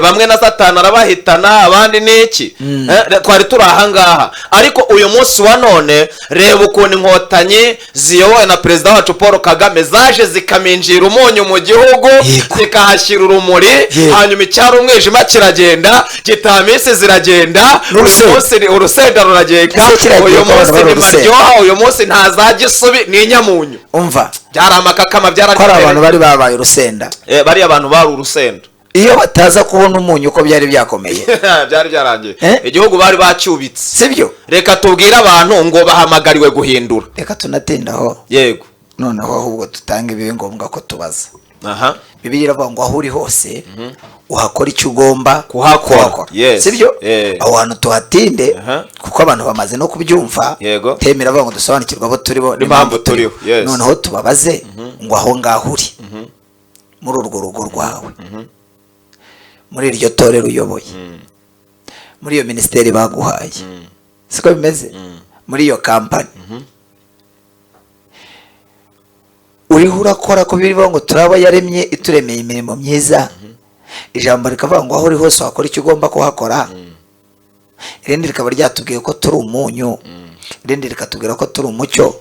bamwe na Satani arabahitana abandi n'iki twari turi ahangaha ariko uyu munsi wa none reba ukuntu Inkotanyi ziyobowe na perezida wacu Paul Kagame zaje zikaminjira umunyu mu gihugu zikahashyira urumuri hanyuma icyaro umwijima kiragenda gitamisi ziragenda urusenda ruragenda uyu munsi ni maryoha uyu munsi ntazaje isubi ni inyamunyu umva byari amakakama byarari abantu bari babaye urusenda bari abantu bari urusenda iyo bataza kubona umunyu uko byari byakomeye byari byarangiye igihugu bari bacyubitse sibyo reka tubwire abantu ngo bahamagariwe guhindura reka tunatindaho yego noneho ahubwo tutanga ibibe ngombwa ko tubaza Bibiliya iravuga ngo aho uri hose uhakora icyo ugomba kuhakora sibyo aho hantu tuhatinde kuko abantu bamaze no kubyumva temera bavuga ngo dusobanukirwa abo turibo n'impamvu turiho noneho tubabaze ngo aho ngaho uri muri urwo rugo rwawe muri iryo torero uyoboye muri iyo minisiteri baguhaye siko bimeze muri iyo kampani uriho urakora ko biriho ngo turaba yaremye ituremeye imirimo myiza ijambo rikavuga ngo aho uri hose wakora icyo ugomba kuhakora irindi rikaba ryatubwiye ko turi umunyu irindi rikatubwira ko turi umucyo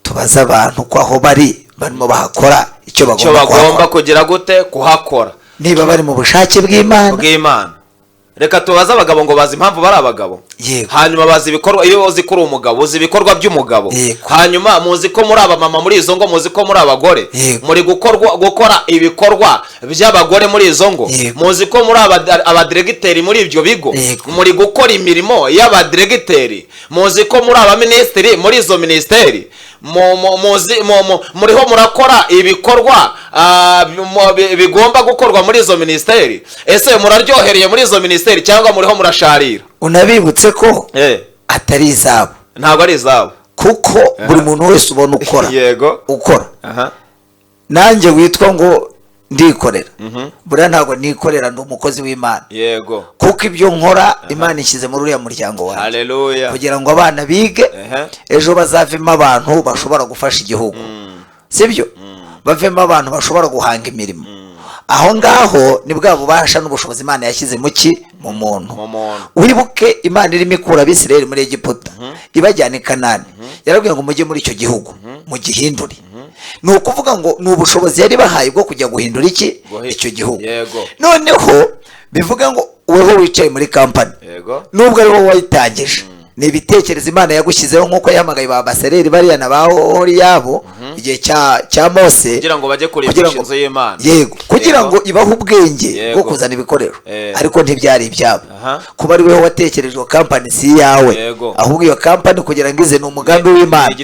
tubaza abantu ko aho barimo bahakora icyo bagomba kugira gute kuhakora niba bari mu bushake bw'Imana reka tubaze abagabo ngo bazi impamvu bari abagabo hanyuma bazi ibikorwa iyo uzi ko uri umugabo uzi ibikorwa by'umugabo hanyuma muzi ko muri abamama muri izo ngo muzi ko muri abagore muri gukora ibikorwa by'abagore muri izo ngo muzi ko muri abadiregiteri muri ibyo bigo muri gukora imirimo y'abadiregiteri muzi ko muri abaminisitiri muri izo minisiteri muriho murakora ibikorwa bigomba gukorwa muri izo minisiteri ese muraryohereye muri izo minisiteri cyangwa muriho murasharira unabibutse ko atari izabo ntabwo ari izabo kuko buri muntu wese ubona ukora nanjye witwa ngo ndikorera buriya ntabwo nikorera ndi umukozi w'Imana kuko ibyo nkora Imana ishyize muri uriya muryango wanjye kugira ngo abana bige ejo bazavemo abantu bashobora gufasha igihugu sibyo bavemo abantu bashobora guhanga imirimo aho ngaho ni bwa bubasha n'ubushobozi Imana yashyize mu muntu wibuke Imana irimo ikura Abisirayeli muri Egiputa ibajyana i Kanani yarabwiye ngo mujye muri icyo gihugu mugihindure ni ukuvuga ngo ni ubushobozi yari bahaye bwo kujya guhindura icyo gihugu noneho bivuga ngo weho wicaye muri kampani nubwo ari wowe wayitangije ni ibitekerezo Imana yagushyizeho nk'uko yahamagaye ba Basereri bariya na ba Horiyabo igihe cya Mose kugira ngo bajye kurebesha inzu y'Imana kugira ngo ibahe ubwenge bwo kuzana ibikoresho ariko ntibyari ibyabo kuba ari weho watekerejwe kampani si yawe ahubwo iyo kampani kugira ngo ize ni umugambi w'Imana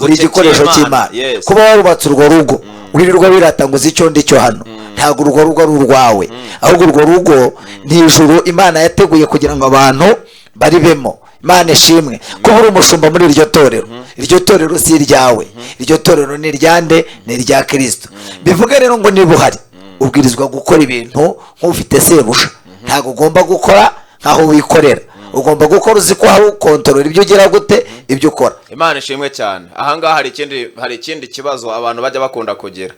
uri igikoresho cy'Imana kuba warubatse urwo rugo wirirwa wiratanguza icyo ndicyo hano ntabwo urwo rugo ari urwawe ahubwo urwo rugo ni ijuru Imana yateguye kugira ngo abantu baribemo Imana ishimwe ko uri umushumba muri iryo torero si iryawe iryo torero ni iryande ni irya Kristo bivuga rero ngo niba uhari ubwirizwa gukora ibintu nk'ufite sebuja ntabwo ugomba gukora nkaho wikorera, ugomba gukora uzi ko hari ukontorora ibyo ugira gute ibyo ukora. Imana ishimwe cyane. Ahangaha hari ikindi kibazo abantu bajya bakunda kugira.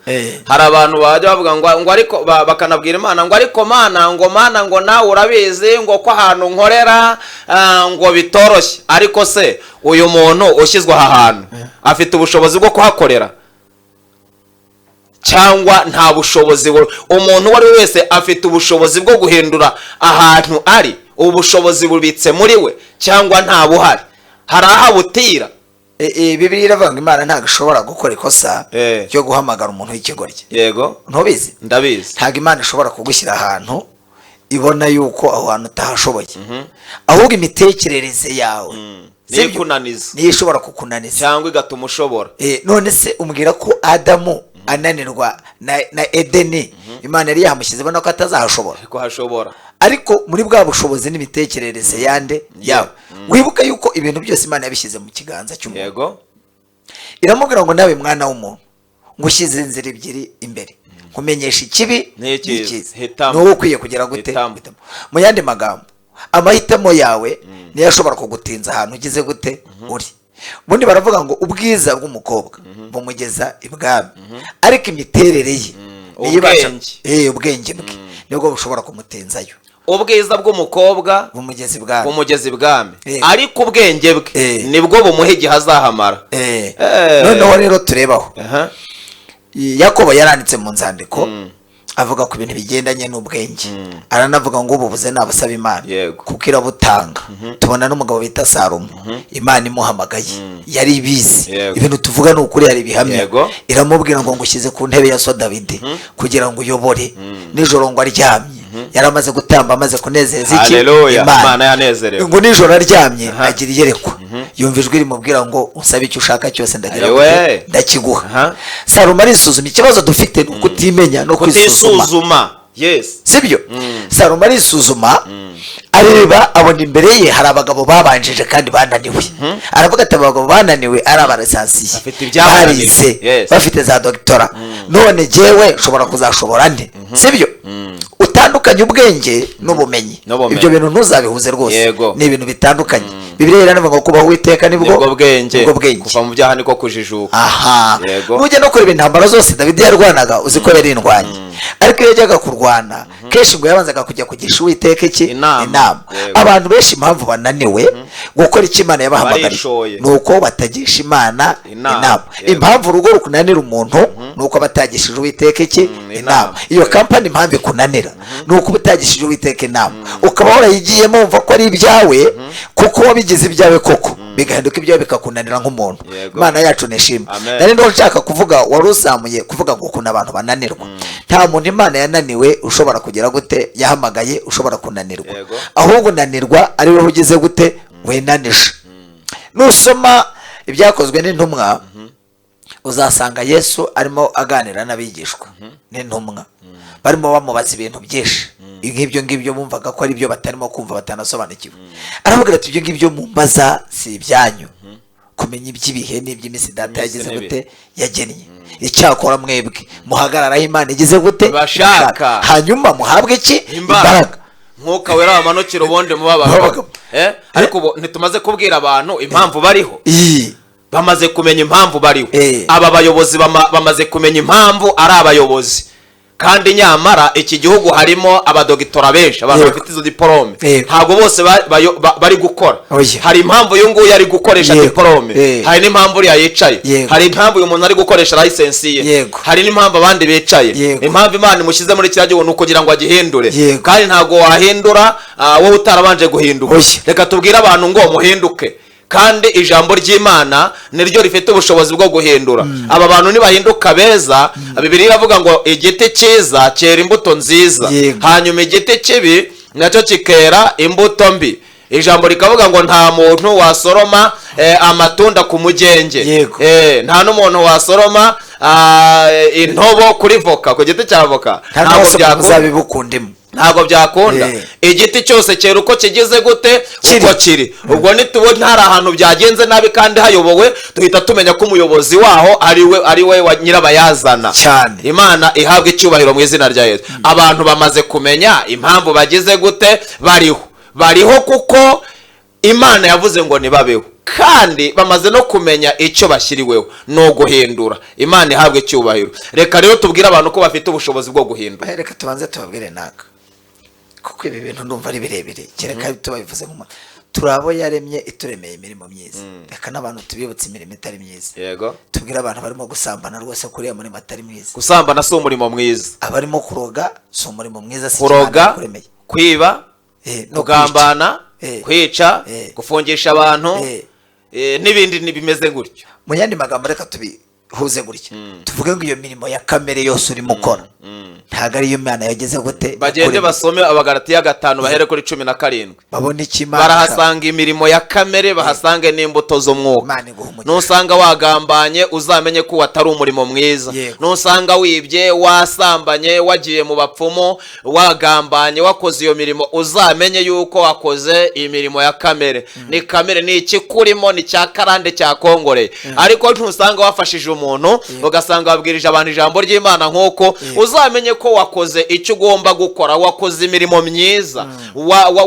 Hari abantu bajya bavuga ngo ariko bakanabwira Imana ngo ariko Mana ngo nawe urabizi ngo ko ahantu nkorera ngo bitoroshye. Ariko se uyu muntu ushyizwe aha hantu afite ubushobozi bwo kuhakorera cyangwa nta bushobozi? Umuntu uwo ari we wese afite ubushobozi bwo guhindura ahantu ari. Ubushobozi bubitse muri we cyangwa nta buhari? Hari aho butira. Bibiliya iravuga ngo Imana ntabwo ishobora gukora ikosa ryo guhamagara umuntu w'ikigoryi. Yego, ntubizi? Ndabizi. Ntabwo Imana ishobora kugushyira ahantu ibona yuko aho hantu utahashoboye, ahubwo imitekerereze yawe niyo ishobora kukunaniza cyangwa igatuma ushobora. None se umbwira ko Adamu ananirwa na Edeni, Imana yari yamushyize ibona ko atazahashobora, ariko muri bwa bushobozi n'imitekerereze yande yawe. Wibuka yuko ibintu byose Imana yabishyize mu kiganza cy'umuntu. Yego. Iramubwira ngo nawe mwana w'umuntu ngushyize inzira ebyiri imbere, kumenyesha ikibi n'ikiza, n'uwo ukwiye kugera gute. Mu yandi magambo, amahitamo yawe niyo ashobora kugutinza ahantu ugize gute uri. Bundi baravuga ngo ubwiza bw'umukobwa bumugeza ibwami, ariko imiterere ye ubwenge bwe nibwo bushobora kumutinzayo. Ubwiza bw'umukobwa bumugeza ibwami, ariko ubwenge bwe nibwo bumuha igihe azahamara. Noneho rero turebaho Yakobo yaranditse mu nzandiko avuga ku bintu bigendanye n'ubwenge. Aranavuga ngo ububuze nabusaba Imana kuko irabutanga. Tubona n'umugabo bita Salomo, Imana imuhamagaye yari ibizi ibintu tuvuga ni ukuri, yari bihamya. Iramubwira ngo ngushyize ku ntebe ya so Dawidi kugira ngo uyobore. Nijoro ngo aryamye yaramaze gutamba, amaze kunezeza iki Imana yanezerewe. Ngo nijoro aryamye agira iyerekwa, yumva ijwi rimubwira ngo usabe icyo ushaka cyose ndakiguha. Salomo arisuzuma. Ikibazo dufite ni ukutimenya no kwisuzuma. Sibyo? Salomo arisuzuma, areba abona imbere ye hari abagabo babanjije kandi bananiwe. Aravuga ati abagabo bananiwe ari abaresansiye, barize bafite za doctora, none jewe nshobora kuzashobora nde? Sibyo? Utandukanye ubwenge n'ubumenyi. Ibyo bintu ntuzabihuze rwose, ni ibintu bitandukanye. Bibiliya iravuga ngo kubaho Uwiteka nibwo bwenge, kuva mu byaha niko kujijuka. Nujya no kureba intambara zose Dawidi yarwanaga, uzi ko yari indwanyi, ariko iyo yajyaga kurwana kenshi ngo yabanzaga kujya kugisha Uwiteka iki inama. Abantu benshi impamvu bananiwe gukora icyo Imana yabahamagariye ni uko batagisha Imana inama. Impamvu urugo rukunanira umuntu ni uko batagishije Uwiteka iki inama. Iyo kampani impamvu ikunanira ni uko utagishije Uwiteka inama, ukaba warayigiyemo wumva ko ari ibyawe kuko wabigize ibyawe koko, bigahinduka ibyawe bikakunanira nk'umuntu. Imana yacu nishimwe. Nari ndo nshaka kuvuga, wari uzamuye kuvuga ngo ukuntu abantu bananirwa. Nta muntu Imana yananiwe ushobora kugira gute yahamagaye ushobora kunanirwa, ahubwo unanirwa ari wowe ugize gute wenanije. Nusoma ibyakozwe n'intumwa uzasanga Yesu arimo aganira n'abigishwa n'intumwa, barimo bamubaza ibintu byinshi nk'ibyo ngibyo bumvaga ko ari byo batarimo kumva, batanasobanukiwe. Aravuga ati ibyo ngibyo mumbaza si ibyanyu, kumenya iby'ibihe n'iby'iminsi data yagize gute yagennye. Icyakora mwebwe muhagararaho Imana igize gute bashaka, hanyuma muhabwe iki imbaraga. Mwuka wera wamanukira ubundi mubabagabo. Ariko ubu ntitumaze kubwira abantu impamvu bariho. Bamaze kumenya impamvu bariho. Aba bayobozi bamaze kumenya impamvu ari abayobozi. Kandi nyamara iki gihugu harimo abadogitora benshi, abantu bafite izo diplome. Ntabwo bose bari gukora. Hari impamvu uyu nguyu ari gukoresha diplome, hari n'impamvu uri yicaye, hari impamvu uyu muntu ari gukoresha license ye, hari n'impamvu abandi bicaye. Impamvu Imana imushyize muri kiriya gihugu nuko kugira ngo agihindure, kandi ntabwo wahindura wowe utarabanje guhinduka. Reka tubwire abantu ngo muhinduke, kandi ijambo ry'Imana niryo rifite ubushobozi bwo guhindura. Aba bantu nibahinduka beza, Bibiliya iravuga ngo igiti cyiza cyera imbuto nziza, hanyuma igiti kibi nacyo kikera imbuto mbi. Ijambo rikavuga ngo nta muntu wasoroma amatunda ku mugenge, nta n'umuntu wasoroma intobo kuri voka, ku giti cya voka ntabwo byakunda. ntabwo byakunda. Igiti cyose cyera uko kigize gute uko kiri. Ubwo nitubona hari ahantu byagenze nabi kandi hayobowe, duhita tumenya ko umuyobozi waho ari we wa nyirabayazana cyane. Imana ihabwa icyubahiro mu izina rya Yesu. Abantu bamaze kumenya impamvu bagize gute bariho kuko Imana yavuze ngo nibabeho, kandi bamaze no kumenya icyo bashyiriweho no guhindura. Imana ihabwe icyubahiro. Reka rero tubwire abantu ko bafite ubushobozi bwo guhindura. Reka tubanze tubabwire naka, kuko ibi bintu ndumva ari birebire. Kereka tubabivuze nk'umuntu, turabo yaremye ituremeye imirimo myiza. Reka n'abantu tubibutse imirimo itari myiza. Yego. Tubwire abantu barimo gusambana rwose kuriya murimo atari mwiza. Gusambana si umurimo mwiza. Abarimo kuroga si umurimo mwiza. Kuroga, kwiba, kugambana, kwica, gufungisha abantu n'ibindi bimeze gutyo. Mu yandi magambo reka tubihuze gutya, tuvuge ngo iyo mirimo ya kamere yose urimo ukora ntabwo ariyo Imana yageze gute. Bagende basome Abagalatiya 5 bahere kuri 17. babone ikimana, barahasanga imirimo ya kamere, bahasange n'imbuto z'umwuka. Nusanga wagambanye uzamenye ko watari umurimo mwiza. Nusanga wibye, wasambanye, wagiye mu bapfumo, wagambanye, wakoze iyo mirimo, uzamenye yuko wakoze imirimo ya kamere. Ni kamere, ni ikikurimo, ni cya karande cya kongore. Ariko ntusanga wafashije umuntu ugasanga wabwirije abantu ijambo ry'Imana nk'uko, uzamenye ko wakoze icyo ugomba gukora, wakoze imirimo myiza,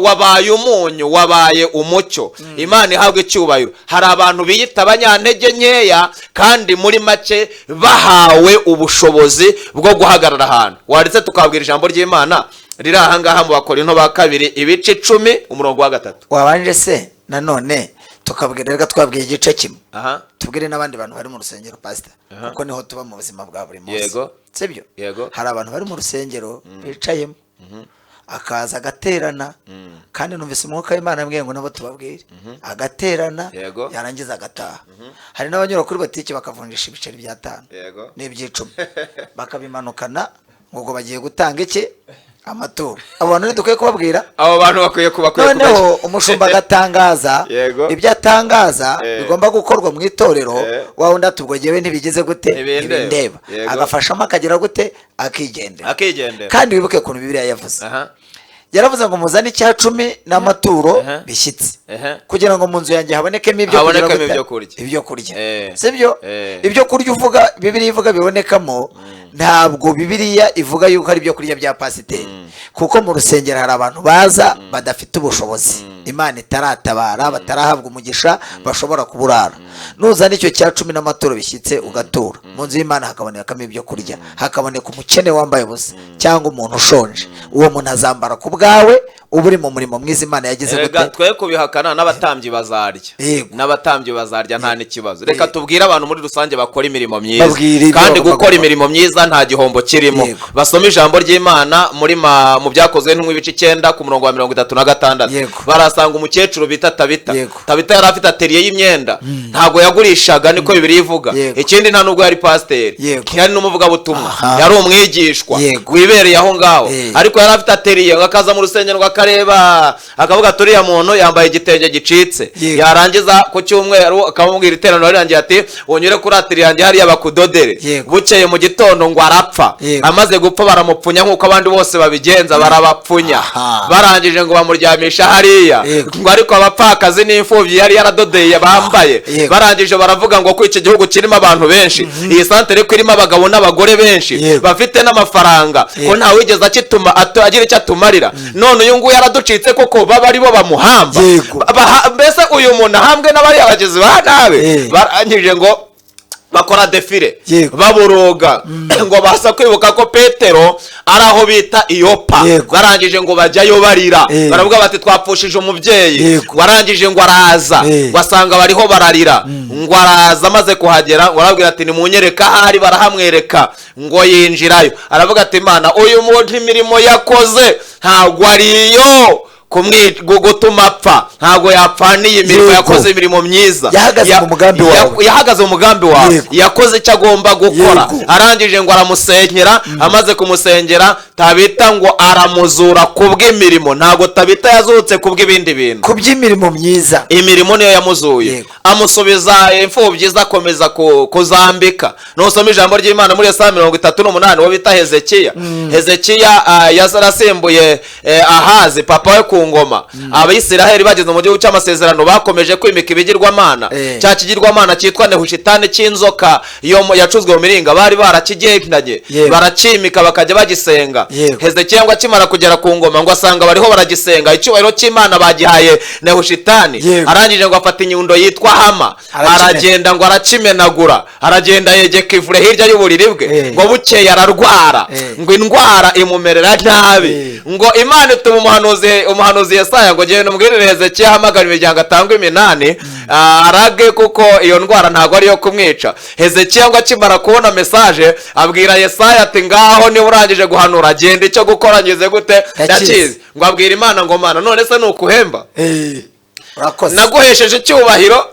wabaye umunyu, wabaye umucyo. Imana ihabwe icyubahiro. Hari abantu biyita abanyantege nkeya kandi muri make bahawe ubushobozi bwo guhagarara ahantu. Wanditse tukabwira ijambo ry'Imana riri aha ngaha mu Bakorinto ba 2 ibice 10 umurongo wa 3. wabanje se nanone tukabwira, reka twabwiye igice kimwe, tubwire n'abandi bantu bari mu rusengero pastor, kuko niho tuba mu buzima bwa buri munsi. Yego. Sibyo? Yego. Hari abantu bari mu rusengero bicayemo, akaza agaterana, kandi numvise umwuka w'Imana ambwiye ngo nabo tubabwire, agaterana yarangiza agataha. Hari n'abanyura kuri botike bakavunjisha ibiceri bya 5 n'iby'icumi bakabimanukana ngo bagiye gutanga iki amaturo. Abo bantu dukwiye kubabwira, abo bantu bakwiye noneho umushumba agatangaza ibyo atangaza bigomba gukorwa mu itorero. wa wundi atubwogewe ntibigeze gute ibindeba, agafashamo akagira gute akigendera. Kandi wibuke kuntu Bibiliya yavuze, yaravuze ngo muzane 10 n'amaturo bishyitsi, kugira ngo mu nzu yanjye habonekemo ibyo kurya. Sibyo? Ibyo kurya uvuga Bibiliya ivuga bibonekamo, ntabwo Bibiliya ivuga yuko ari ibyo kurya bya pasiteri, kuko mu rusengero hari abantu baza badafite ubushobozi, Imana itaratabara, batarahabwa umugisha, bashobora kuburara. Nuzana icyo 10 n'amaturo bishyitse ugatura, mu nzu y'Imana hakabonekamo ibyo kurya, hakaboneka umukene wambaye ubusa cyangwa umuntu ushonje. Uwo muntu azambara ku bwawe, uba uri mu murimo mwiza Imana yagize gute. Twe kubihakana n'abatambyi bazarya nta n'ikibazo. Reka tubwire abantu muri rusange bakora imirimo myiza, kandi gukora imirimo myiza nta gihombo kirimo. Basoma ijambo ry'Imana mu byakozwe n'ibice 9 ku murongo wa 36. Barasanga umukecuru bita Tabita. Tabita yari afite atelier y'imyenda, ntabwo yagurishaga, niko Bibiliya ivuga. Ikindi nta nubwo yari pasiteri, yari n'umuvuga butumwa, yari umwigishwa wibereye aho ngaho. Ariko yari afite atelier, akaza mu rusengero akareba, akavuga turiya muntu yambaye igitenge gicitse. Yarangiza ku cyumweru akamubwira iteraniro rirangiye ati unyure kuri atelier yanjye hariya bakudodere. Bukeye mu gitondo ngo arapfa. Amaze gupfa baramupfunya nk'uko abandi bose babigenza, barabapfunya. Barangije ngo bamuryamisha hariya, ngo ariko abapfakazi n'imfubyi yari yaradodeye bambaye. Barangije baravuga ngo ko iki gihugu kirimo abantu benshi, iyi santere ko irimo abagabo n'abagore benshi bafite n'amafaranga, ko nta wigeze agira icyo atumarira. None uyu nguyu yaraducitse koko, baba ari bo bamuhamba. Mbese uyu muntu ahambwe n'abari abagizi ba nabi. Barangije ngo bakora defile baburoga, ngo basa kwibuka ko Petero ari aho bita Iyopa. Barangije ngo bajyayo barira, baravuga bati twapfushije umubyeyi. Warangije ngo araza, basanga bariho bararira. Ngo araza, amaze kuhagera ngo arabwira ati nimunyereka ahari. Barahamwereka, ngo yinjirayo. Aravuga ati Imana, uyu muntu imirimo yakoze ntabwo ariyo gutuma apfa, ntabwo yapfaniye imirimo, yakoze imirimo myiza, yahagaze mu mugambi wawe, yahagaze mu mugambi wawe, yakoze icyo agomba gukora, arangije ngo aramusenyera, amaze kumusengera Tabita ngo aramuzura kubw'imirimo, ntabwo Tabita yazutse kubw'ibindi bintu, kubw'imirimo myiza, imirimo niyo yamuzuye, amusubiza imfubyi ze, akomeza kuzambika. Nusoma ijambo ry'Imana muri Yesaya 38 wo bita Hezekiya. Hezekiya yarasimbuye Ahazi papa we ku ngoma. Abisiraheli bageze mu gihugu cy'amasezerano bakomeje kwimika ibigirwamana, cya kigirwamana cyitwa Nehushitani cy'inzoka yacuzwe mu miringa, bari barakigendanye baracimika bakajya bagisenga. Hezekiya ngo akimara kugera ku ngoma ngo asanga bariho baragisenga, icyubahiro cy'Imana bagihaye Nehushitani, arangije ngo afata inyundo yitwa Hama, aragenda ngo aracimenagura, aragenda yegeka ivure hirya y'uburiri bwe, ngo bukeye ararwara, ngo indwara imumerera nabi, ngo Imana ituma umuhanuzi Yesaya ngo genda umbwirire Hezekiya ahamagara imiryango atangwe iminani arage, kuko iyo ndwara ntabwo ariyo kumwica. Hezekiya ngo akimara kubona message abwira Yesaya ati ngaho niba urangije guhanura genda icyo gukora ngeze gute ndakizi. Ngo abwira Imana ngo Mana none se nukuhemba, naguhesheje icyubahiro,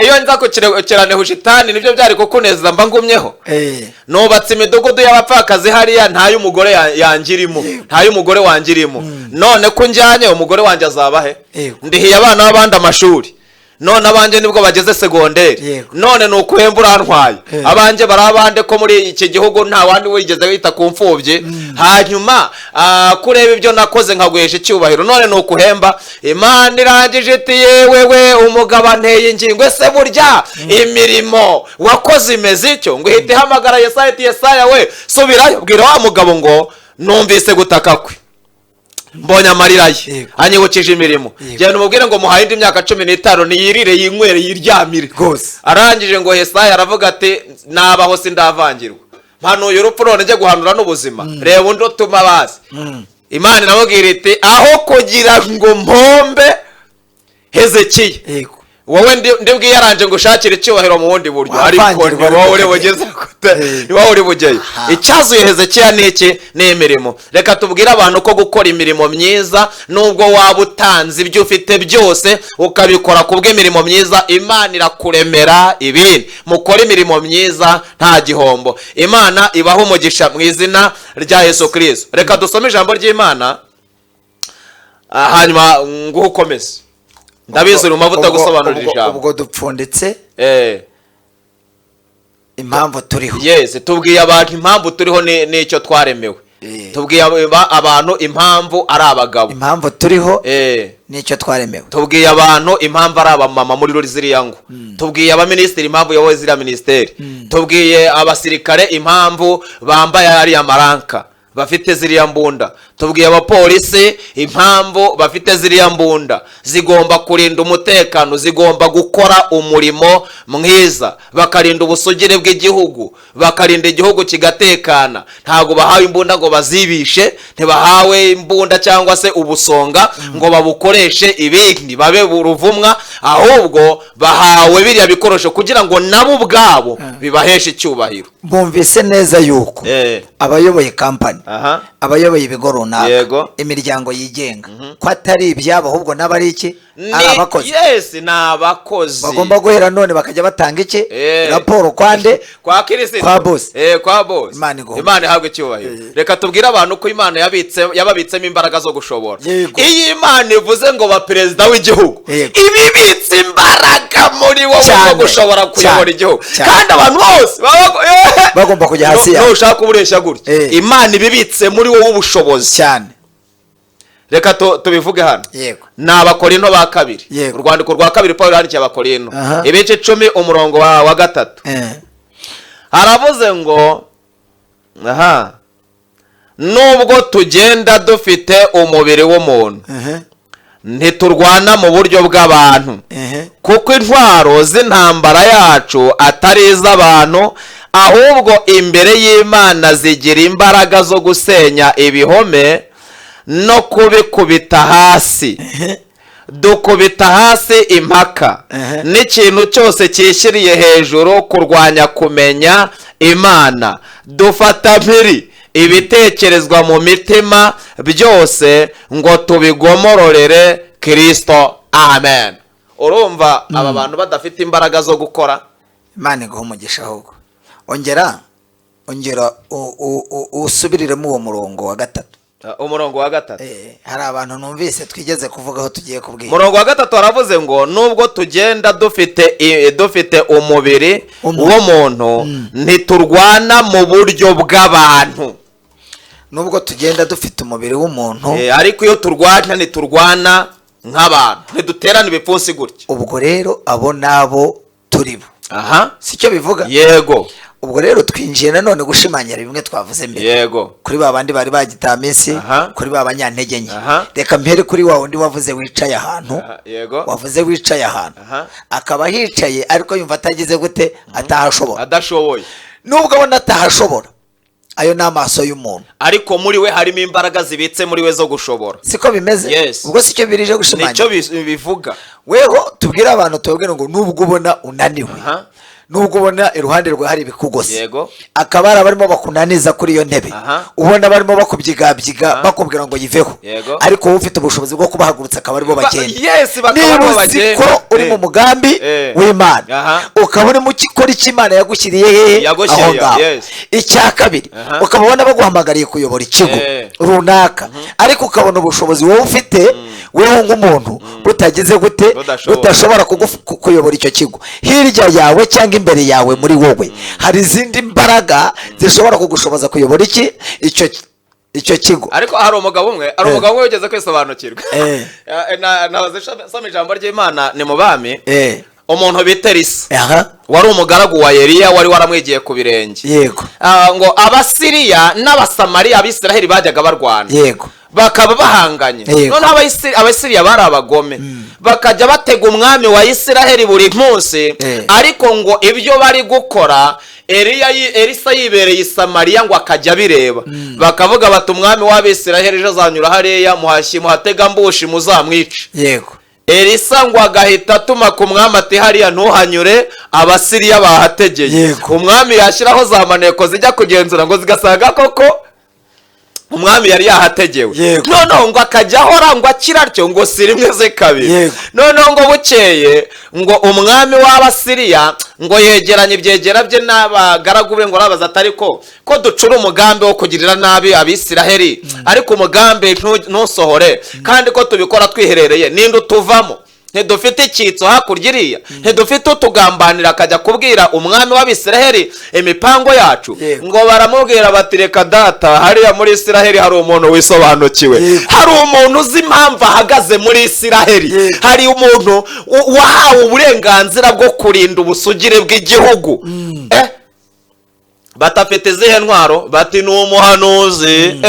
iyo nza kukira Nehushitani nibyo byari kukunezeza mba ngumyeho. Nubatse imidugudu y'abapfakazi hariya, ntayo umugore yangirimo, ntayo umugore wangirimo, none ko njyanye umugore wanjye azabahe? Ndihiye abana b'abandi amashuri, none abanje nibwo bageze segonderi, none nukuhemba urantwaye, abanje barabande ko muri iki gihugu nta wandi wigeze wita ku mfubyi, hanyuma kureba ibyo nakoze nkaguhesha icyubahiro, none nukuhemba? Imana irangije iti yewewe umugabo anteye ingingo, ese burya imirimo wakoze imeze icyo? Ngo ihite ihamagara Yesaya iti Yesaya we subirayo, bwira wa mugabo ngo numvise gutaka kwe, mbonye amarira ye, anyibukije imirimo, genda umubwire ngo muhaye indi myaka 15 niyirire yinywere yiryamire. Arangije ngo Yesaya aravuga ati nabaho sindavangirwa, mpanuye urupfu none njye guhanura n'ubuzima, reba undi utuma bazi. Imana inamubwira iti aho kugira ngo mpombe Hezekiya, wowe ndibwiye yaranje ngo ushakire icyubahiro mu bundi buryo, ariko wowe uri bugeze gute, wowe uri bugeye. Icyazuye Hezekiya niki? Ni imirimo. Reka tubwire abantu ko gukora imirimo myiza, nubwo waba utanze ibyo ufite byose ukabikora kubw'imirimo myiza, Imana irakuremera ibindi. Mukora imirimo myiza nta gihombo. Imana ibaho umugisha mu izina rya Yesu Kristo. Reka dusome ijambo ry'Imana hanyuma ngo ukomeze. Ndabizi mu mavuta gusobanurira ijambo. Ubwo dupfunditse impamvu turiho. Yes, tubwiye abantu impamvu turiho n'icyo twaremewe. Tubwiye abantu impamvu ari abagabo, impamvu turiho n'icyo twaremewe. Tubwiye abantu impamvu ari abamama muri ziriya ngo, tubwiye abaministeri impamvu yowe ziriya ministeri, tubwiye abasirikare impamvu bambaye ari amaranka bafite ziriya mbunda, tubwiye abapolisi impamvu bafite ziriya mbunda, zigomba kurinda umutekano, zigomba gukora umurimo mwiza, bakarinda ubusugire bw'igihugu, bakarinda igihugu kigatekana. Ntago bahawe imbunda ngo bazibishe, ntibahawe imbunda cyangwa se ubusonga ngo babukoreshe ibindi babe uruvumwa, ahubwo bahawe biriya bikoresho kugira ngo nabo ubwabo bibaheshe icyubahiro. Bumvise neza yuko abayoboye kampani, abayoboye ibigo runaka, imiryango yigenga, ko atari ibyabo ahubwo n'abari iki? Ari abakozi. Yes, ni abakozi. Bagomba guhera none bakajya batanga iki? Raporo kwande? Kwa Kristo. Kwa boss. Kwa boss. Imana ihabwe icyubahiro. Reka tubwire abantu ko Imana yababitsemo imbaraga zo gushobora. Iyi Imana ivuze ngo ba perezida w'igihugu, ibibitse imbaraga muri wowe zo gushobora kuyobora igihugu, kandi abantu bose bagomba kujya hasi yawe. Nushaka kuburesha gutya, Imana ibibitse muri wowe ubushobozi cyane. Reka tubivuge hano. Ni Abakorinto ba kabiri, urwandiko rwa kabiri Paulo yandikiye Abakorinto, ibice 10 umurongo wa 3. Haravuze ngo nubwo tugenda dufite umubiri w'umuntu, ntiturwana mu buryo bw'abantu, kuko intwaro z'intambara yacu atari iz'abantu, ahubwo imbere y'Imana zigira imbaraga zo gusenya ibihome no kubikubita hasi. Dukubita hasi impaka n'ikintu cyose cyishyiriye hejuru kurwanya kumenya Imana, dufata mpiri ibitekerezwa mu mitima byose ngo tubigomororere Kristo. Amen. Urumva aba bantu badafite imbaraga zo gukora. Imana iguha umugisha ahubwo. Ongera usubiriremo uwo murongo wa 3. Umurongo wa 3. Hari abantu numvise twigeze kuvugaho tugiye kubwira. Umurongo wa 3 aravuze ngo nubwo tugenda dufite umubiri w'umuntu ntiturwana mu buryo bw'abantu. Nubwo tugenda dufite umubiri w'umuntu ariko iyo turwana ntiturwana nk'abantu, ntiduterana ibipfunsi gutya. Ubwo rero abo nabo turibo. Aha, sicyo bivuga? Yego. Ubwo rero twinjiye nanone gushimangira bimwe twavuze mbere. Yego. Kuri babandi bari bagitaminsi, kuri babanyantege nke. Reka mpere kuri wa wundi wavuze wicaye ahantu. Yego. Wavuze wicaye ahantu. Akaba hicaye ariko yumva atagize gute, atahashobora. Adashoboye. Nubwo abona atahashobora, ayo ni amaso y'umuntu, ariko muri we harimo imbaraga zibitse muri we zo gushobora. Siko bimeze? Yes. Ubwo sicyo birije gushimangira. Nicyo bivuga. Weho tubwira abantu tubwire ngo nubwo ubona unaniwe, nubwo ubona iruhande rwe hari ibikugose, Yego. akabara barimo bakunaniza kuri iyo ntebe, ubona barimo bakubyiga bakubwira ngo yiveho, Yego. ariko wowe ufite ubushobozi bwo kubahagurutsa akaba aribo bagenda. Yes, bakaba bagenda. Ko uri mu mugambi w'Imana, ukaba uri mu gikora cy'Imana yagushyiriye hehe aho ngaho. Icya kabiri, ukaba ubona baguhamagariye kuyobora ikigo runaka, ariko ukabona ubushobozi wowe ufite wewe nk'umuntu butagize gute, budashobora kuyobora icyo kigo. Hirya yawe cyangwa imbere yawe muri wowe hari izindi mbaraga zishobora kugushoboza kuyobora icyo kigo. Ariko hari umugabo umwe wigeze kwisobanukirwa. Soma ijambo ry'Imana ni mu Bami. Umuntu bita Elisa, wari umugaragu wa Eliya, wari waramwigiye ku birenge. Yego. Ngo Abasiriya n'Abasamariya, Abisiraheli bajyaga barwana. Yego. Bakaba bahanganye. Noneho Abasiriya bari abagome, bakajya batega umwami wa Isiraheli buri munsi, ariko ngo ibyo bari gukora Elisa yibereye i Samariya ngo akajya bireba. Bakavuga bati umwami w'Abisiraheli ejo azanyura hariya, muhatega mbushi muzamwice. Yego. Elisa ngo agahita atuma ku mwami ati hariya ntuhanyure, Abasiriya bahategeye. Umwami yashyiraho za maneko zijya kugenzura ngo zigasanga koko umwami yari yahategewe. Noneho ngo akajya ahora ngo akiratyo ngo si rimwe ze kabiri. Noneho ngo bukeye ngo umwami w'Abasiriya ngo yegeranye ibyegera bye n'abagaragu be ngo arabaza atari ko ducura umugambi wo kugirira nabi Abisiraheli, ariko umugambi ntusohore, kandi ko tubikora twiherereye, ninde utuvamo? Ntidufite icyitso hakurya iriya, ntidufite utugambanira akajya kubwira umwami w'Abisiraheli imipango yacu. Ngo baramubwira bati reka data, hariya muri Isiraheli hari umuntu wisobanukiwe, hari umuntu uzi impamvu ahagaze muri Isiraheli, hari umuntu wahawe uburenganzira bwo kurinda ubusugire bw'igihugu. Batafite izihe ntwaro? Bati ni umuhanuzi.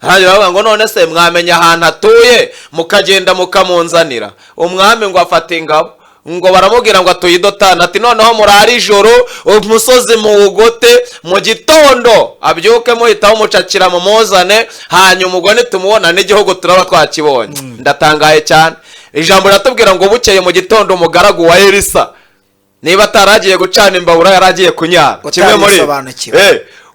Hanyuma bavuga ngo none se mwamenya ahantu atuye mukagenda mukamunzanira. Umwami ngo afata ingabo, ngo baramubwira ngo atuyidotana, ati noneho murara ijoro umusozi muwugote, mu gitondo abyuke muhitaho mucakira mumuzane, hanyuma ubwo nitumubona n'igihugu turaba twakibonye. Ndatangaye cyane. Ijambo riratubwira ngo bukeye mu gitondo umugaragu wa Elisa, niba ataragiye gucana imbabura yaragiye kunyara, kimwe muri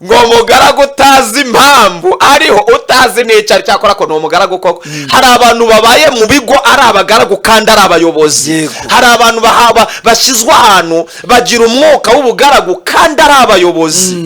ngo umugaragu utazi impamvu ariho, utazi n'icyo cyakora ko ni umugaragu koko. Hari abantu babaye mu bigo ari abagaragu kandi ari abayobozi. Hari abantu bashyizwe ahantu bagira umwuka w'ubugaragu kandi ari abayobozi.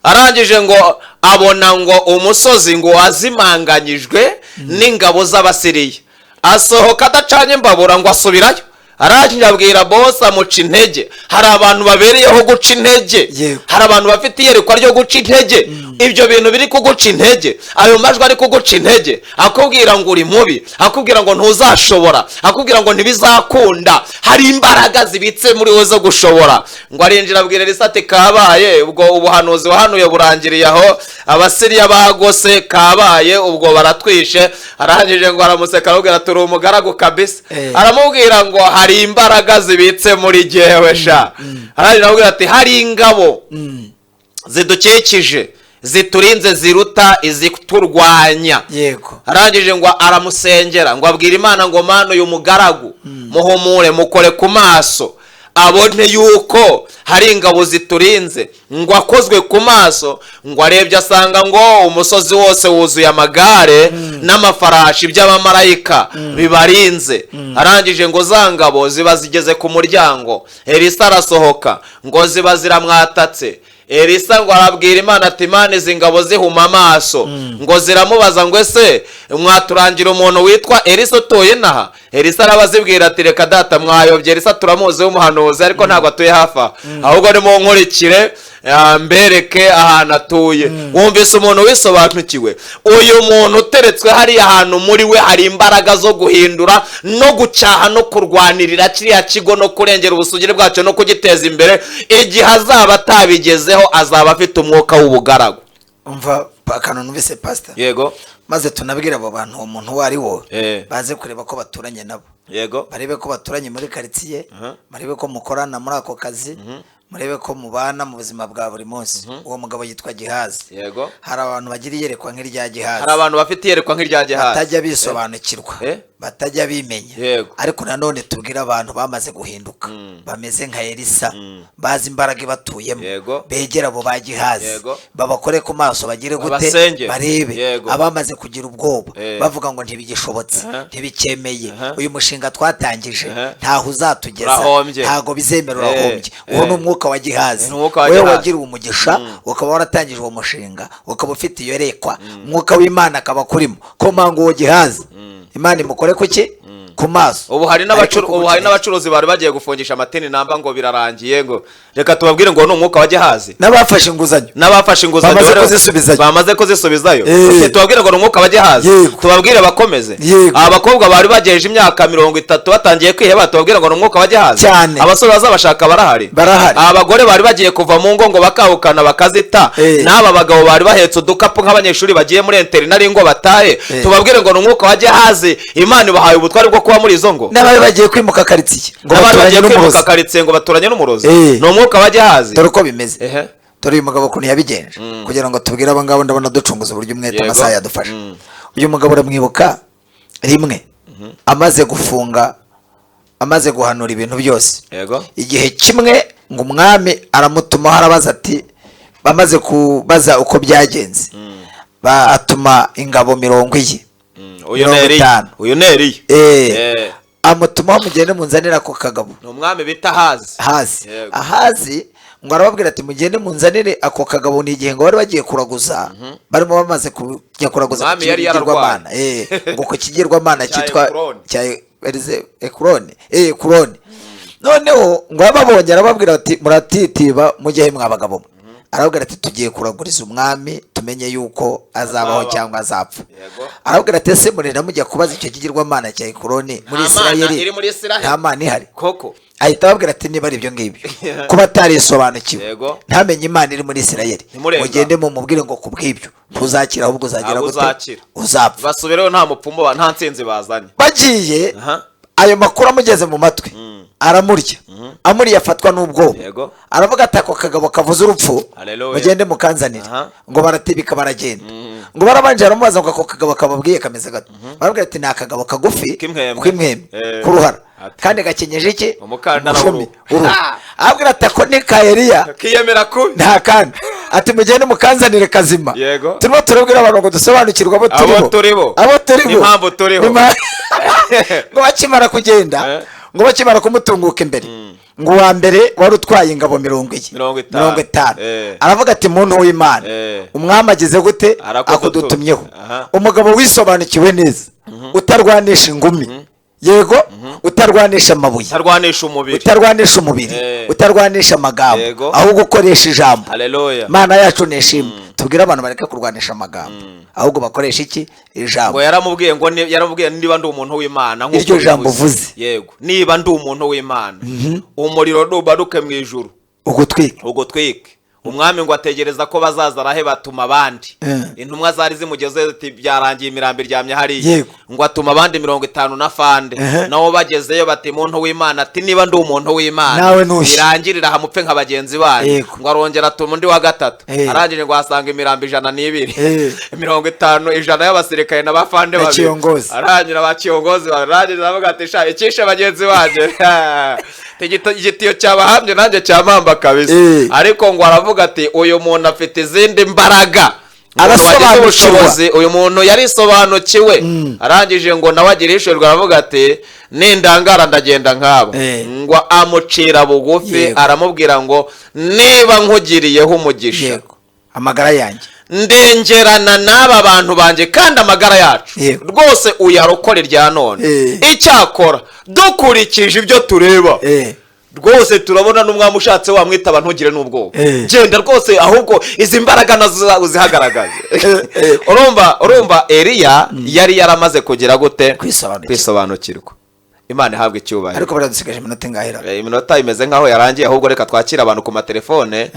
Arangije ngo abona ngo umusozi ngo wazimanganyijwe n'ingabo z'Abasiriya, asohoka adacanye imbabura ngo asubirayo. Arangije abwira boss amuca intege. Hari abantu babereyeho guca intege, hari abantu bafite iyerekwa ryo guca intege. Ibyo bintu biri kuguca intege, ayo majwi ari kuguca intege, akubwira ngo uri mubi, akubwira ngo ntuzashobora, akubwira ngo ntibizakunda. Hari imbaraga zibitse muri wowe zo gushobora. Ngo arinjira abwira Elisa ati kabaye, ubwo ubuhanuzi wahanuye burangiriye aho, Abasiriya bagose kabaye, ubwo baratwishe. Arangije ngo aramuseka arabwira turi umugaragu kabisa. Aramubwira ngo hari imbaraga zibitse muri jyewe sha. Arangije arabwira ati hari ingabo zidukikije ziturinze ziruta iziturwanya. Arangije ngo aramusengera ngo abwira Imana ngo Mana uyu mugaragu muhumure mukore ku maso, abone yuko hari ingabo ziturinze, ngo akozwe ku maso, ngo arebye asanga ngo umusozi wose wuzuye amagare n'amafarashi by'abamarayika bibarinze. arangije ngo za ngabo ziba zigeze ku muryango, Elisa arasohoka ngo ziba ziramwatatse. Elisa ngo arabwira Imana ati Imana izi ngabo zihuma amaso, ngo ziramubaza ngo ese mwaturangira umuntu witwa Elisa utuye inaha? Elisa arabazibwira ati reka data mwayobye, Elisa turamuzi w'umuhanuzi ariko ntabwo atuye hafa, ahubwo nimo nkurikire mbereke ahantu atuye. Wumvise umuntu wisobanukiwe? Uyu muntu uteretswe hariya ahantu muri we hari imbaraga zo guhindura no gucaha no kurwanirira kiriya kigo no kurengera ubusugire bwacyo no kugiteza imbere. Igihe azaba atabigezeho azaba afite umwuka w'ubugaragu. umva akantu numvise pastor. Yego. Maze tunabwira abo bantu umuntu uwo ari wo baze kureba ko baturanye nabo. Yego. Barebe ko baturanye muri quartier, barebe ko mukorana muri ako kazi, murebe ko mubana mu buzima bwa buri munsi. Uwo mugabo yitwa Gihazi. Yego. Hari abantu bagira iyerekwa nk'irya Gihazi, hari abantu bafite iyerekwa nk'irya Gihazi batajya bisobanukirwa, batajya bimenya. Yego. Ariko nanone tubwira abantu bamaze guhinduka, bameze nka Elisa, bazi imbaraga ibatuyemo, begera abo ba Gihazi, babakore ku maso, bagire gute, barebe abamaze kugira ubwoba, bavuga ngo ntibigishobotse, ntibikemeye, uyu mushinga twatangije ntaho uzatugeza, ntago bizemera, urahombye. Uwo ni umwuka wa Gihazi. Wewe wagira umugisha ukaba waratangije uwo mushinga, ukaba ufite iyo yerekwa, umwuka w'Imana akaba kurimo, ko mango uwo Gihazi Imana imukore kuki ku maso. Ubu hari n'abacuruzi bari bagiye gufungisha amateni namba ngo birarangiye, ngo reka tubabwire ngo ni umwuka wa Gihazi. N'abafashe inguzanyo bamaze kuzisubizayo tubabwire ngo ni umwuka wa Gihazi. Tubabwire bakomeze. Abakobwa bari bagejeje imyaka 30 batangiye kwiheba, tubabwire ngo ni umwuka wa Gihazi. Abasore bazabashaka barahari. Abagore bari bagiye kuva mu ngo ngo bakahukana bakazita, n'aba bagabo bari bahetse udukapu nk'abanyeshuri bagiye muri interinari ngo batahe, tubabwire ngo ni umwuka wa Gihazi. Imana ibahaye ubutwari bwo kuba muri izo ngo. N'abari bagiye kwimuka quartier ngo baturanye n'umurozi, ni umwuka wa Gihazi. Dore uko bimeze. Dore uyu mugabo kuntu yabigenje kugira ngo tubwire abangabo, ndabona ducunguza uburyo umwete amasaha yadufasha. Uyu mugabo uramwibuka rimwe amaze gufunga, amaze guhanura ibintu byose. Igihe kimwe ngo umwami aramutuma, harabaza ati bamaze kubaza uko byagenze, atuma ingabo 70. Uyu neri amutuma mugende munzanira ako kagabo. Ni umwami bita Ahazi ngo arababwira ati mugende munzanire ako kagabo. Ni igihe ngo bari bagiye kuraguza, barimo bamaze kujya kuraguza kigirwamana, ngo ku kigirwamana cyitwa cya Ekuroni. Noneho ngo babonye arababwira ati muratitiba mujye mwabagabo. Arabwira ati tugiye kuraguriza umwami tumenye yuko azabaho cyangwa azapfa. Arabwira ati ese murenda mujya kubaza icyo kigirwamana cya Ekuroni muri Isirayeli nta mana ihari koko? Ahita ababwira ati niba ari ibyo ngibyo kuba atarisobanukiwe ntamenye Imana iri muri Isirayeli, mugende mu mubwire ngo kubw'ibyo ntuzakira, ahubwo uzagira gute, uzapfa. Basubireho nta mupfumu nta nsinzi bazanye. Bagiye ayo makuru amugeze mu matwi, aramurya, amuriye afatwa n'ubwoba. Aravuga ati ako kagabo kavuze urupfu mugende mukanzanira. Ngo baratibika baragenda, ngo barabanje baramubaza ngo ako kagabo kababwiye kameze gato. Barabwira ati ni akagabo kagufi kw'imwembe k'uruhara kandi gakenyeje iki umukandara abwira ati ako ni ka Eliya kiyemera kubi nta kandi. Ati mugende mukanzanire kazima. Turimo turabwira abantu ngo dusobanukirwe abo turibo impamvu turiho. Ngo bakimara kugenda, ngo bakimara kumutunguka imbere, ngo wa mbere wari utwaye ingabo 50. Aravuga ati muntu w'Imana, umwami agize gute akudutumyeho, umugabo wisobanukiwe neza, utarwanisha ingumi, yego, utarwanisha amabuye, utarwanisha umubiri, utarwanisha amagambo, ahubwo ukoresha ijambo. Mana yacu nishimwe. Tubwira abantu bareke kurwanisha amagambo, ahubwo bakoresha iki? Ijambo. Ngo yaramubwiye niba ndi umuntu w'Imana, iryo jambo uvuze. Yego, niba ndi umuntu w'Imana, umuriro nubaruke mu ijuru ugutwike. Umwami ngo ategereza ko bazaza arahe batuma abandi. Intumwa zari zimugeze ziti byarangiye imirambi ryamye hariya. Ngo atuma abandi 50 na fande. Nabo bagezeyo bati muntu w'Imana, ati niba ndi umuntu w'Imana irangirira hamupfe nka bagenzi banyu. Ngo arongera atuma undi wa gatatu. Arangije ngo asanga imirambi 102. 50 y'abasirikare n'abafande babiri. Arangira abakiyongozi barangije bavuga ati sha ikishe bagenzi banje. igitiyo cyabahamye nanjye cyamamba kabisa. Ariko ngo aravuga ati uyu muntu afite izindi mbaraga, arasobanukirwa. uyu muntu yarisobanukiwe. Arangije ngo nawe agira ishoborwa, aravuga ati nindangara ndagenda nkabo. Ngo amucira bugufi, aramubwira ngo niba nkugiriyeho umugisha amagara yanjye ndengerana n'aba bantu banjye kandi amagara yacu rwose uyarokore rya none. Icyakora dukurikije ibyo tureba rwose turabona n'umwami ushatse wamwitaba ntugire n'ubwoba. Genda rwose, ahubwo izi mbaraga nazo uzihagaragaze. urumva Eliya yari yaramaze kugira gute? Kwisobanukirwa. Imana ihabwe icyubahiro. Ariko baradusigaje iminota ingahera. Iminota imeze nkaho yarangiye, ahubwo reka twakira abantu ku matelefone,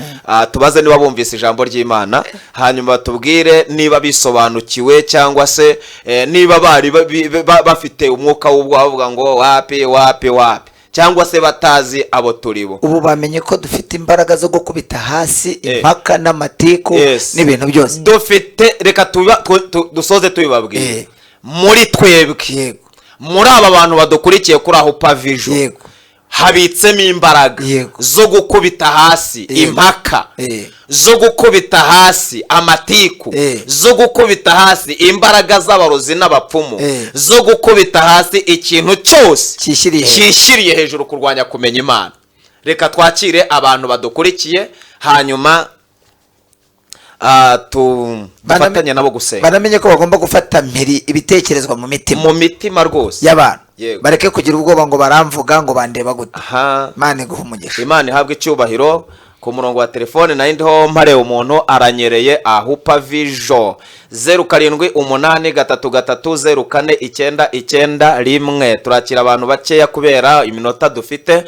tubaze niba bumvise ijambo ry'Imana, hanyuma tubwire niba bisobanukiwe cyangwa se niba bari bafite umwuka w'ubwo bavuga ngo wapi wapi wapi, cyangwa se batazi abo turibo. Ubu bamenye ko dufite imbaraga zo gukubita hasi impaka n'amatiku n'ibintu byose dufite. Reka dusoze tubibabwiye muri twebwe, muri aba bantu badukurikiye kuri Ahupa Vision, habitsemo imbaraga zo gukubita hasi impaka, zo gukubita hasi amatiku, zo gukubita hasi imbaraga z'abarozi n'abapfumu, zo gukubita hasi ikintu cyose cyishyiriye hejuru kurwanya kumenya Imana. Reka twakire abantu badukurikiye, hanyuma tufatanye nabo gusenga. Baramenye ko bagomba gufata mpiri ibitekerezwa mu mitima rwose y'abantu. Bareke kugira ubwoba ngo baramvuga ngo bandeba gute. Imana iguha umugisha. Imana ihabwe icyubahiro. Ku murongo wa telefone nayo ndiho mpare umuntu aranyereye. Ahupa Vision 0783304991. Turakira abantu bakeya kubera iminota dufite.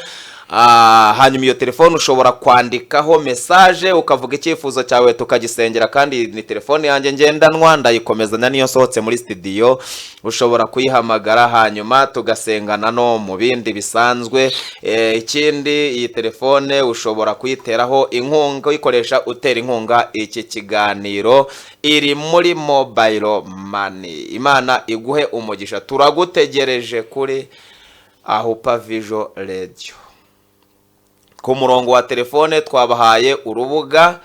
Hanyuma iyo telefone ushobora kwandikaho message ukavuga icyifuzo cyawe tukagisengera, kandi ni telefone yanjye ngendanwa ndayikomezanya niyo sohotse muri studio. Ushobora kuyihamagara hanyuma tugasengana no mu bindi bisanzwe. Ikindi iyi telefone ushobora kuyiteraho inkunga, uyikoresha utera inkunga iki kiganiro, iri muri mobile money. Imana iguhe umugisha. Turagutegereje kuri Ahupa Vision Radio. Ku murongo wa telefone twabahaye urubuga,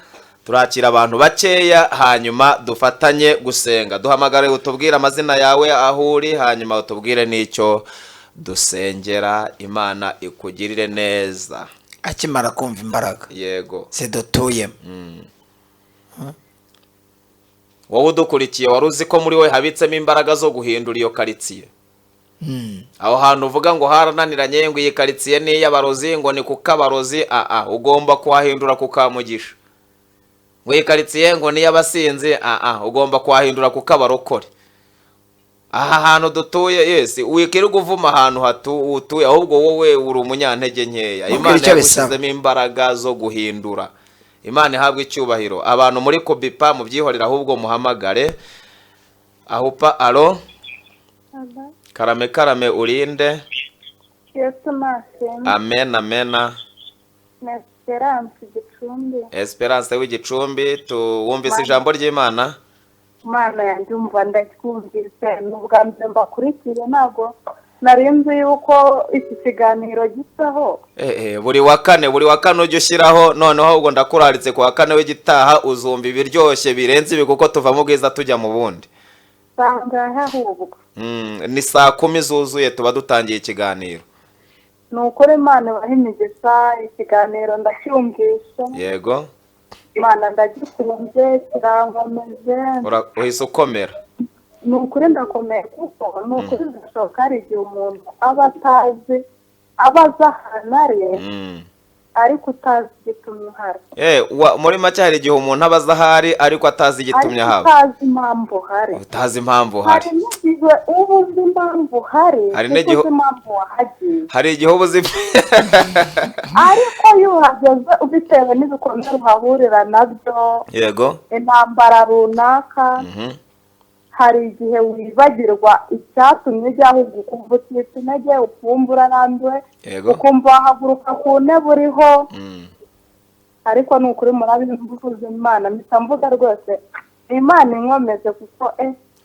turakira abantu bakeya hanyuma dufatanye gusenga. Duhamagare utubwire amazina yawe, aho uri, hanyuma utubwire n'icyo dusengera. Imana ikugirire neza. Akimara kumva imbaraga zidutuyemo. Wowe udukurikiye wari uzi ko muri we habitsemo imbaraga zo guhindura iyo karitsiye? Aho hantu uvuga ngo harananiranye ngo iyi karitsiye ni iy'abarozi, ngo ni kuko abarozi, ugomba kuhahindura kukamugisha. Ngo iyi karitsiye ngo ni iy'abasinzi, ugomba kuhahindura kuko abarokore. Aha hantu dutuye wikirirwa uvuma ahantu utuye, ahubwo wowe uri umunyantege nkeya. Imana yagushyizemo imbaraga zo guhindura. Imana ihabwe icyubahiro. Abantu muri Kobipa mubyihorera, ahubwo muhamagare. Ahupa, alo. Karame urinde. Amena. Esperance w'Igicumbi. Tuwumvise ijambo ry'Imana? Imana yanjye umva ndakumvise, n'ubwa mbere mbakurikire, ntabwo narinzi yuko iki kiganiro gisaho. Buri wa kane ujya ushyiraho, noneho ubwo ndakuraritse ku wa kane w'igitaha uzumva ibiryoshye birenze ibi, kuko tuva mu bwiza tujya mu bundi. Ni 10:00 zuzuye tuba dutangiye ikiganiro. Nukuri Imana ibahe imigisha, ikiganiro ndacyumvisha. Yego. Imana ndagikunze, kirankomeze. Uhise ukomera. Nukuri ndakomeye, kuko nukuri ndashoboka hari igihe umuntu aba atazi, aba azi ahantu ari, ariko utazi igitumye uhari. Muri make hari igihe umuntu aba azi ahari ariko atazi igitumye ahaba. Utazi impamvu uhari. Utazi impamvu uhari. Hari n'igihe uba uzi impamvu uhari, uzi impamvu wahagiye. Hari igihe uba uzi ariko iyo uhageze ubitewe n'ibikomere uhahurira nabyo, yego, intambara runaka, hari igihe wibagirwa icyatumye ujya ahubwo ukumva utwite intege, ukumva urananduwe, ukumva wahaguruka ku ntebe uriho. Ariko ni ukuri murabizi mvuze Imana, mpita mvuga rwose Imana inkomeze, kuko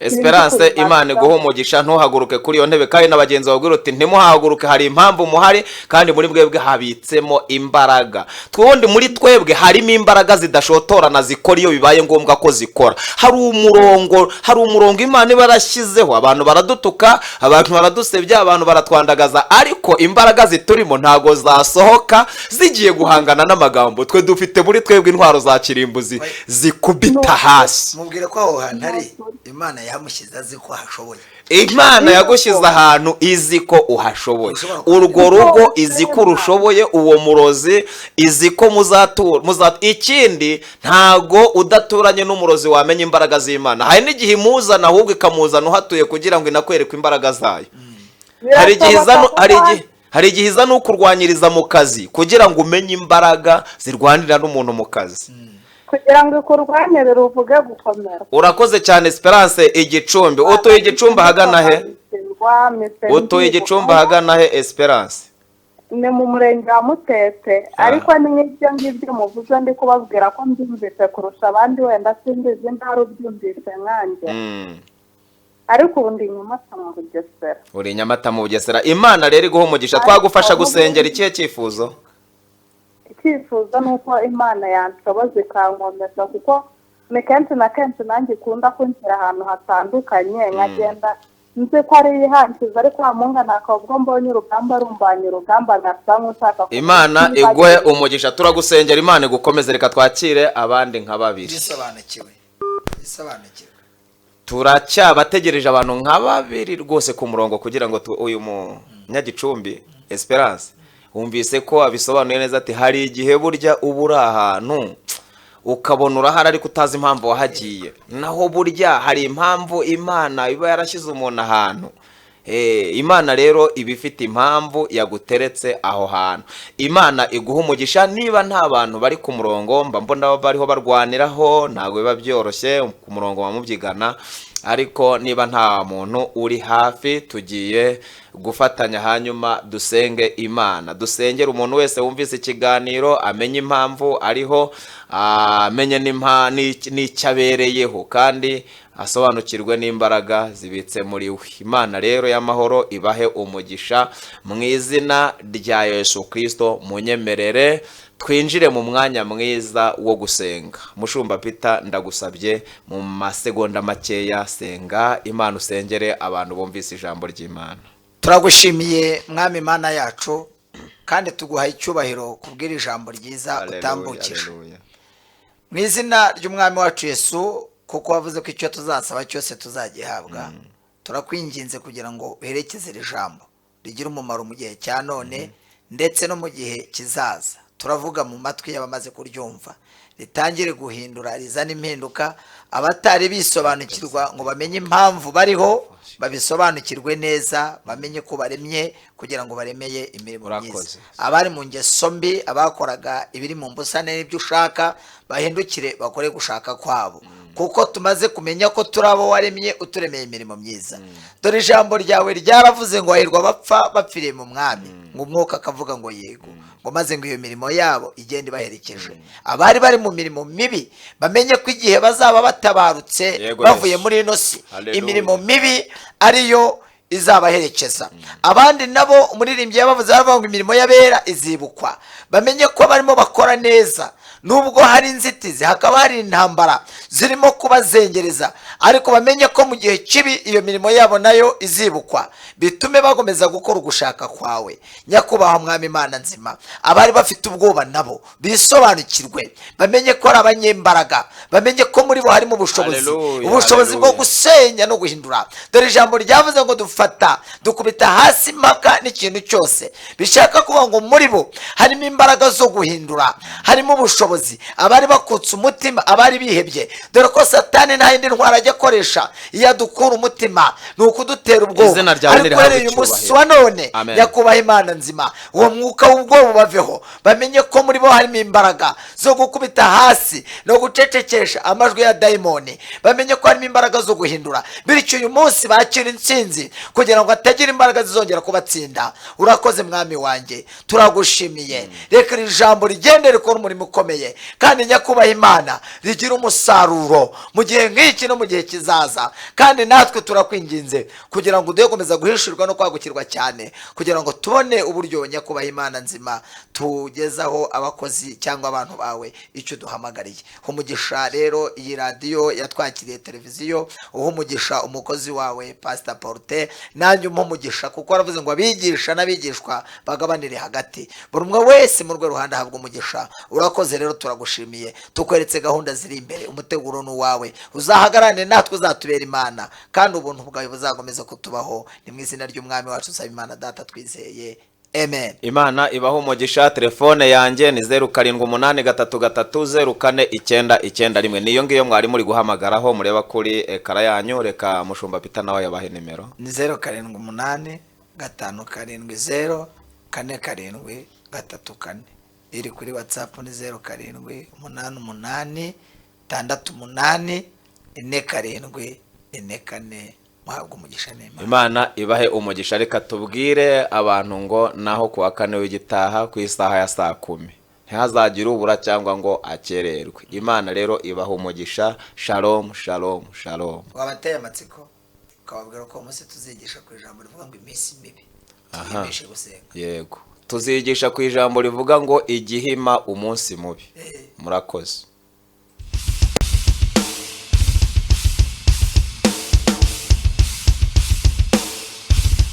Esperance, Imana iguha umugisha, ntuhaguruke kuri iyo ntebe, kandi na bagenzi babwira uti ntimuhaguruke, hari impamvu muhari, kandi muri mwebwe habitsemo imbaraga. Twubundi muri twebwe harimo imbaraga zidashotorana zikora iyo bibaye ngombwa ko zikora. Hari umurongo Imana iba yarashyizeho, abantu baradutuka, abantu baradusebya, abantu baratwandagaza, ariko imbaraga ziturimo ntago zasohoka zigiye guhangana n'amagambo. Twe dufite muri twebwe intwaro za kirimbuzi zikubita hasi. mubwire ko aho hantu ari Imana yamushyize azi ko hashoboye. Imana yagushyize ahantu izi ko uhashoboye, urwo rugo izi ko urushoboye, uwo murozi izi ko muzatura. Ikindi, ntago udaturanye n'umurozi wamenya imbaraga z'Imana. Hari n'igihe imuzana ahubwo ikamuzana uhatuye kugira ngo inakwereke imbaraga zayo. Hari igihe iza n'ukurwanyiriza mu kazi kugira ngo umenye imbaraga zirwanira n'umuntu mu kazi, kugira ngo ikurwanire ruvuge gukomera. Urakoze cyane Esperance Igicumbi. Utuye Igicumbi ahagana he? Utuye Igicumbi ahagana he Esperance? Ni mu murenge wa Mutete, ariko ni nk'ibyo ngibyo muvuze ndi kubabwira ko mbyumvise kurusha abandi, wenda simbizi ntari ubyumvise nkanjye. Ariko ubu ndi Nyamata mu Bugesera. Uri Nyamata mu Bugesera. Imana rero iguha umugisha. Twagufasha gusengera ikihe cyifuzo? Icyifuzo ni uko Imana yanshoboza ikankomeza, kuko ni kenshi na kenshi nanjye ikunda kunshyira ahantu hatandukanye, nkagenda nzi ko ari ihankiza, ariko hamunga nakabwo mbonye urugamba rumbanye urugamba ngasa nk'ushaka. Imana iguhe umugisha, turagusengera, Imana igukomeze. Reka twakire abandi nka babiri. Bisobanukiwe. Turacyabategereje abantu nka babiri rwose ku murongo, kugira ngo uyu munyagicumbi Esperance wumvise ko abisobanuye neza ati hari igihe burya uba uri ahantu ukabona urahari ariko utazi impamvu wahagiye, naho burya hari impamvu Imana iba yarashyize umuntu ahantu. Imana rero iba ifite impamvu yaguteretse aho hantu. Imana iguha umugisha. Niba nta bantu bari ku murongo, mba mbona bariho barwaniraho, ntabwo biba byoroshye ku murongo wamubyigana, ariko niba nta muntu uri hafi, tugiye gufatanya hanyuma dusenge Imana. Dusengera umuntu wese wumvise ikiganiro, amenye impamvu ariho, amenye n'icyo abereyeho, kandi asobanukirwe n'imbaraga zibitse muri we. Imana rero y'amahoro ibahe umugisha mu izina rya Yesu Kristo. Munyemerere twinjire mu mwanya mwiza wo gusenga. Mushumba Peter, ndagusabye mu masegonda makeya senga Imana, usengere abantu bumvise ijambo ry'Imana. Turagushimiye Mwami Imana yacu, kandi tuguhaye icyubahiro kubwira ijambo ryiza utambukije. Mu izina ry'Umwami wacu Yesu, kuko wavuze ko icyo tuzasaba cyose tuzagihabwa, turakwinginze kugira ngo uherekeze iri jambo rigira umumaro mu gihe cya none ndetse no mu gihe kizaza. Turavuga mu matwi y'abamaze kuryumva, ritangire guhindura, rizana impinduka. Abatari bisobanukirwa ngo bamenye impamvu bariho, babisobanukirwe neza, bamenye ko baremye kugira ngo baremeye imirimo myiza. Abari mu ngeso mbi, abakoraga ibiri mu mbusane n'ibyo ushaka, bahindukire bakore gushaka kwabo, kuko tumaze kumenya ko turi abo waremye uturemeye imirimo myiza. Dore ijambo ryawe ryaravuze ngo hahirwa abapfa bapfiriye mu Mwami, ngo umwuka akavuga ngo yego, ngo maze ngo iyo mirimo yabo igende ibaherekeje. Abari bari mu mirimo mibi bamenye ko igihe bazaba batabarutse bavuye muri ino si, imirimo mibi ariyo izabaherekeza. Abandi nabo umuririmbyi yabavuze aravuga ngo imirimo y'abera izibukwa. Bamenye ko barimo bakora neza, nubwo hari inzitizi, hakaba hari intambara zirimo kubazengereza, ariko bamenye ko mu gihe kibi iyo mirimo yabo nayo izibukwa, bitume bagomeza gukora ugushaka kwawe. Nyakubahwa Mwami Imana nzima, abari bafite ubwoba nabo bisobanukirwe, bamenye ko ari abanyembaraga, bamenye ko muri bo harimo ubushobozi bwo gusenya no guhindura. Dore ijambo ryavuze ngo dukubita hasi impaka n'ikintu cyose bishaka kuvuga ngo muri bo harimo imbaraga zo guhindura, harimo ubushobozi. Abari bakutse umutima, abari bihebye, dore ko Satani nta yindi ntwara ajya akoresha iyo adukura umutima, ni ukudutera ubwoba. Ariko rero uyu munsi wa none, Nyakubahwa Imana nzima, uwo mwuka w'ubwoba ubaveho. Bamenye ko muri bo harimo imbaraga zo gukubita hasi no gucecekesha amajwi ya dayimoni. Bamenye ko harimo imbaraga zo guhindura, bityo uyu munsi bakira intsinzi kugira ngo hatagira imbaraga zizongera kubatsinda. Urakoze mwami wanjye, turagushimiye. Reka iri jambo rigende rikora umurimo ukomeye kandi nyakubaha Imana, rigira umusaruro mu gihe nk'iki no mu gihe kizaza. Kandi natwe turakwinginze kugira ngo uduhe gukomeza guhishurwa no kwagukirwa cyane, kugira ngo tubone uburyo nyakubaha Imana nzima tugezaho abakozi cyangwa abantu bawe icyo duhamagariye. Umugisha rero iyi radiyo yatwakiriye televiziyo, uha umugisha umukozi wawe Pastor Porte, nanjye umpa umugisha kuko waravuze ngo abigisha n'abigishwa bagabanire hagati, buri umwe wese mu rwe ruhande ahabwa umugisha. Urakoze rero, turagushimiye, tukweretse gahunda ziri imbere, umuteguro ni uwawe, uzahagarane natwe, uzatubera Imana, kandi ubuntu bwawe buzakomeza kutubaho. Ni mu izina ry'umwami wacu usaba Imana Data twizeye, amen. Imana ibaho umugisha. Telefone yanjye ni 0783304991. niyo ngiyo mwari muri guhamagaraho, mureba kuri ekara yanyu. Reka mushumba Peter nawe yabahe nimero. Ni 0785504734. iri kuri WhatsApp ni 0788684744. muhabwa umugisha n'Imana. Imana ibahe umugisha. Reka tubwire abantu ngo naho kuwa kane w'igitaha ku isaha ya 10:00 ntihazagire ubura cyangwa ngo akererwe. Imana rero ibahe umugisha. Shalom, shalom, shalom. Wabateye amatsiko ukababwira ko umunsi tuzigisha ku ijambo rivuga ngo iminsi mibi tuyimishe gusenga. Yego, tuzigisha ku ijambo rivuga ngo igihima umunsi mubi. Murakoze.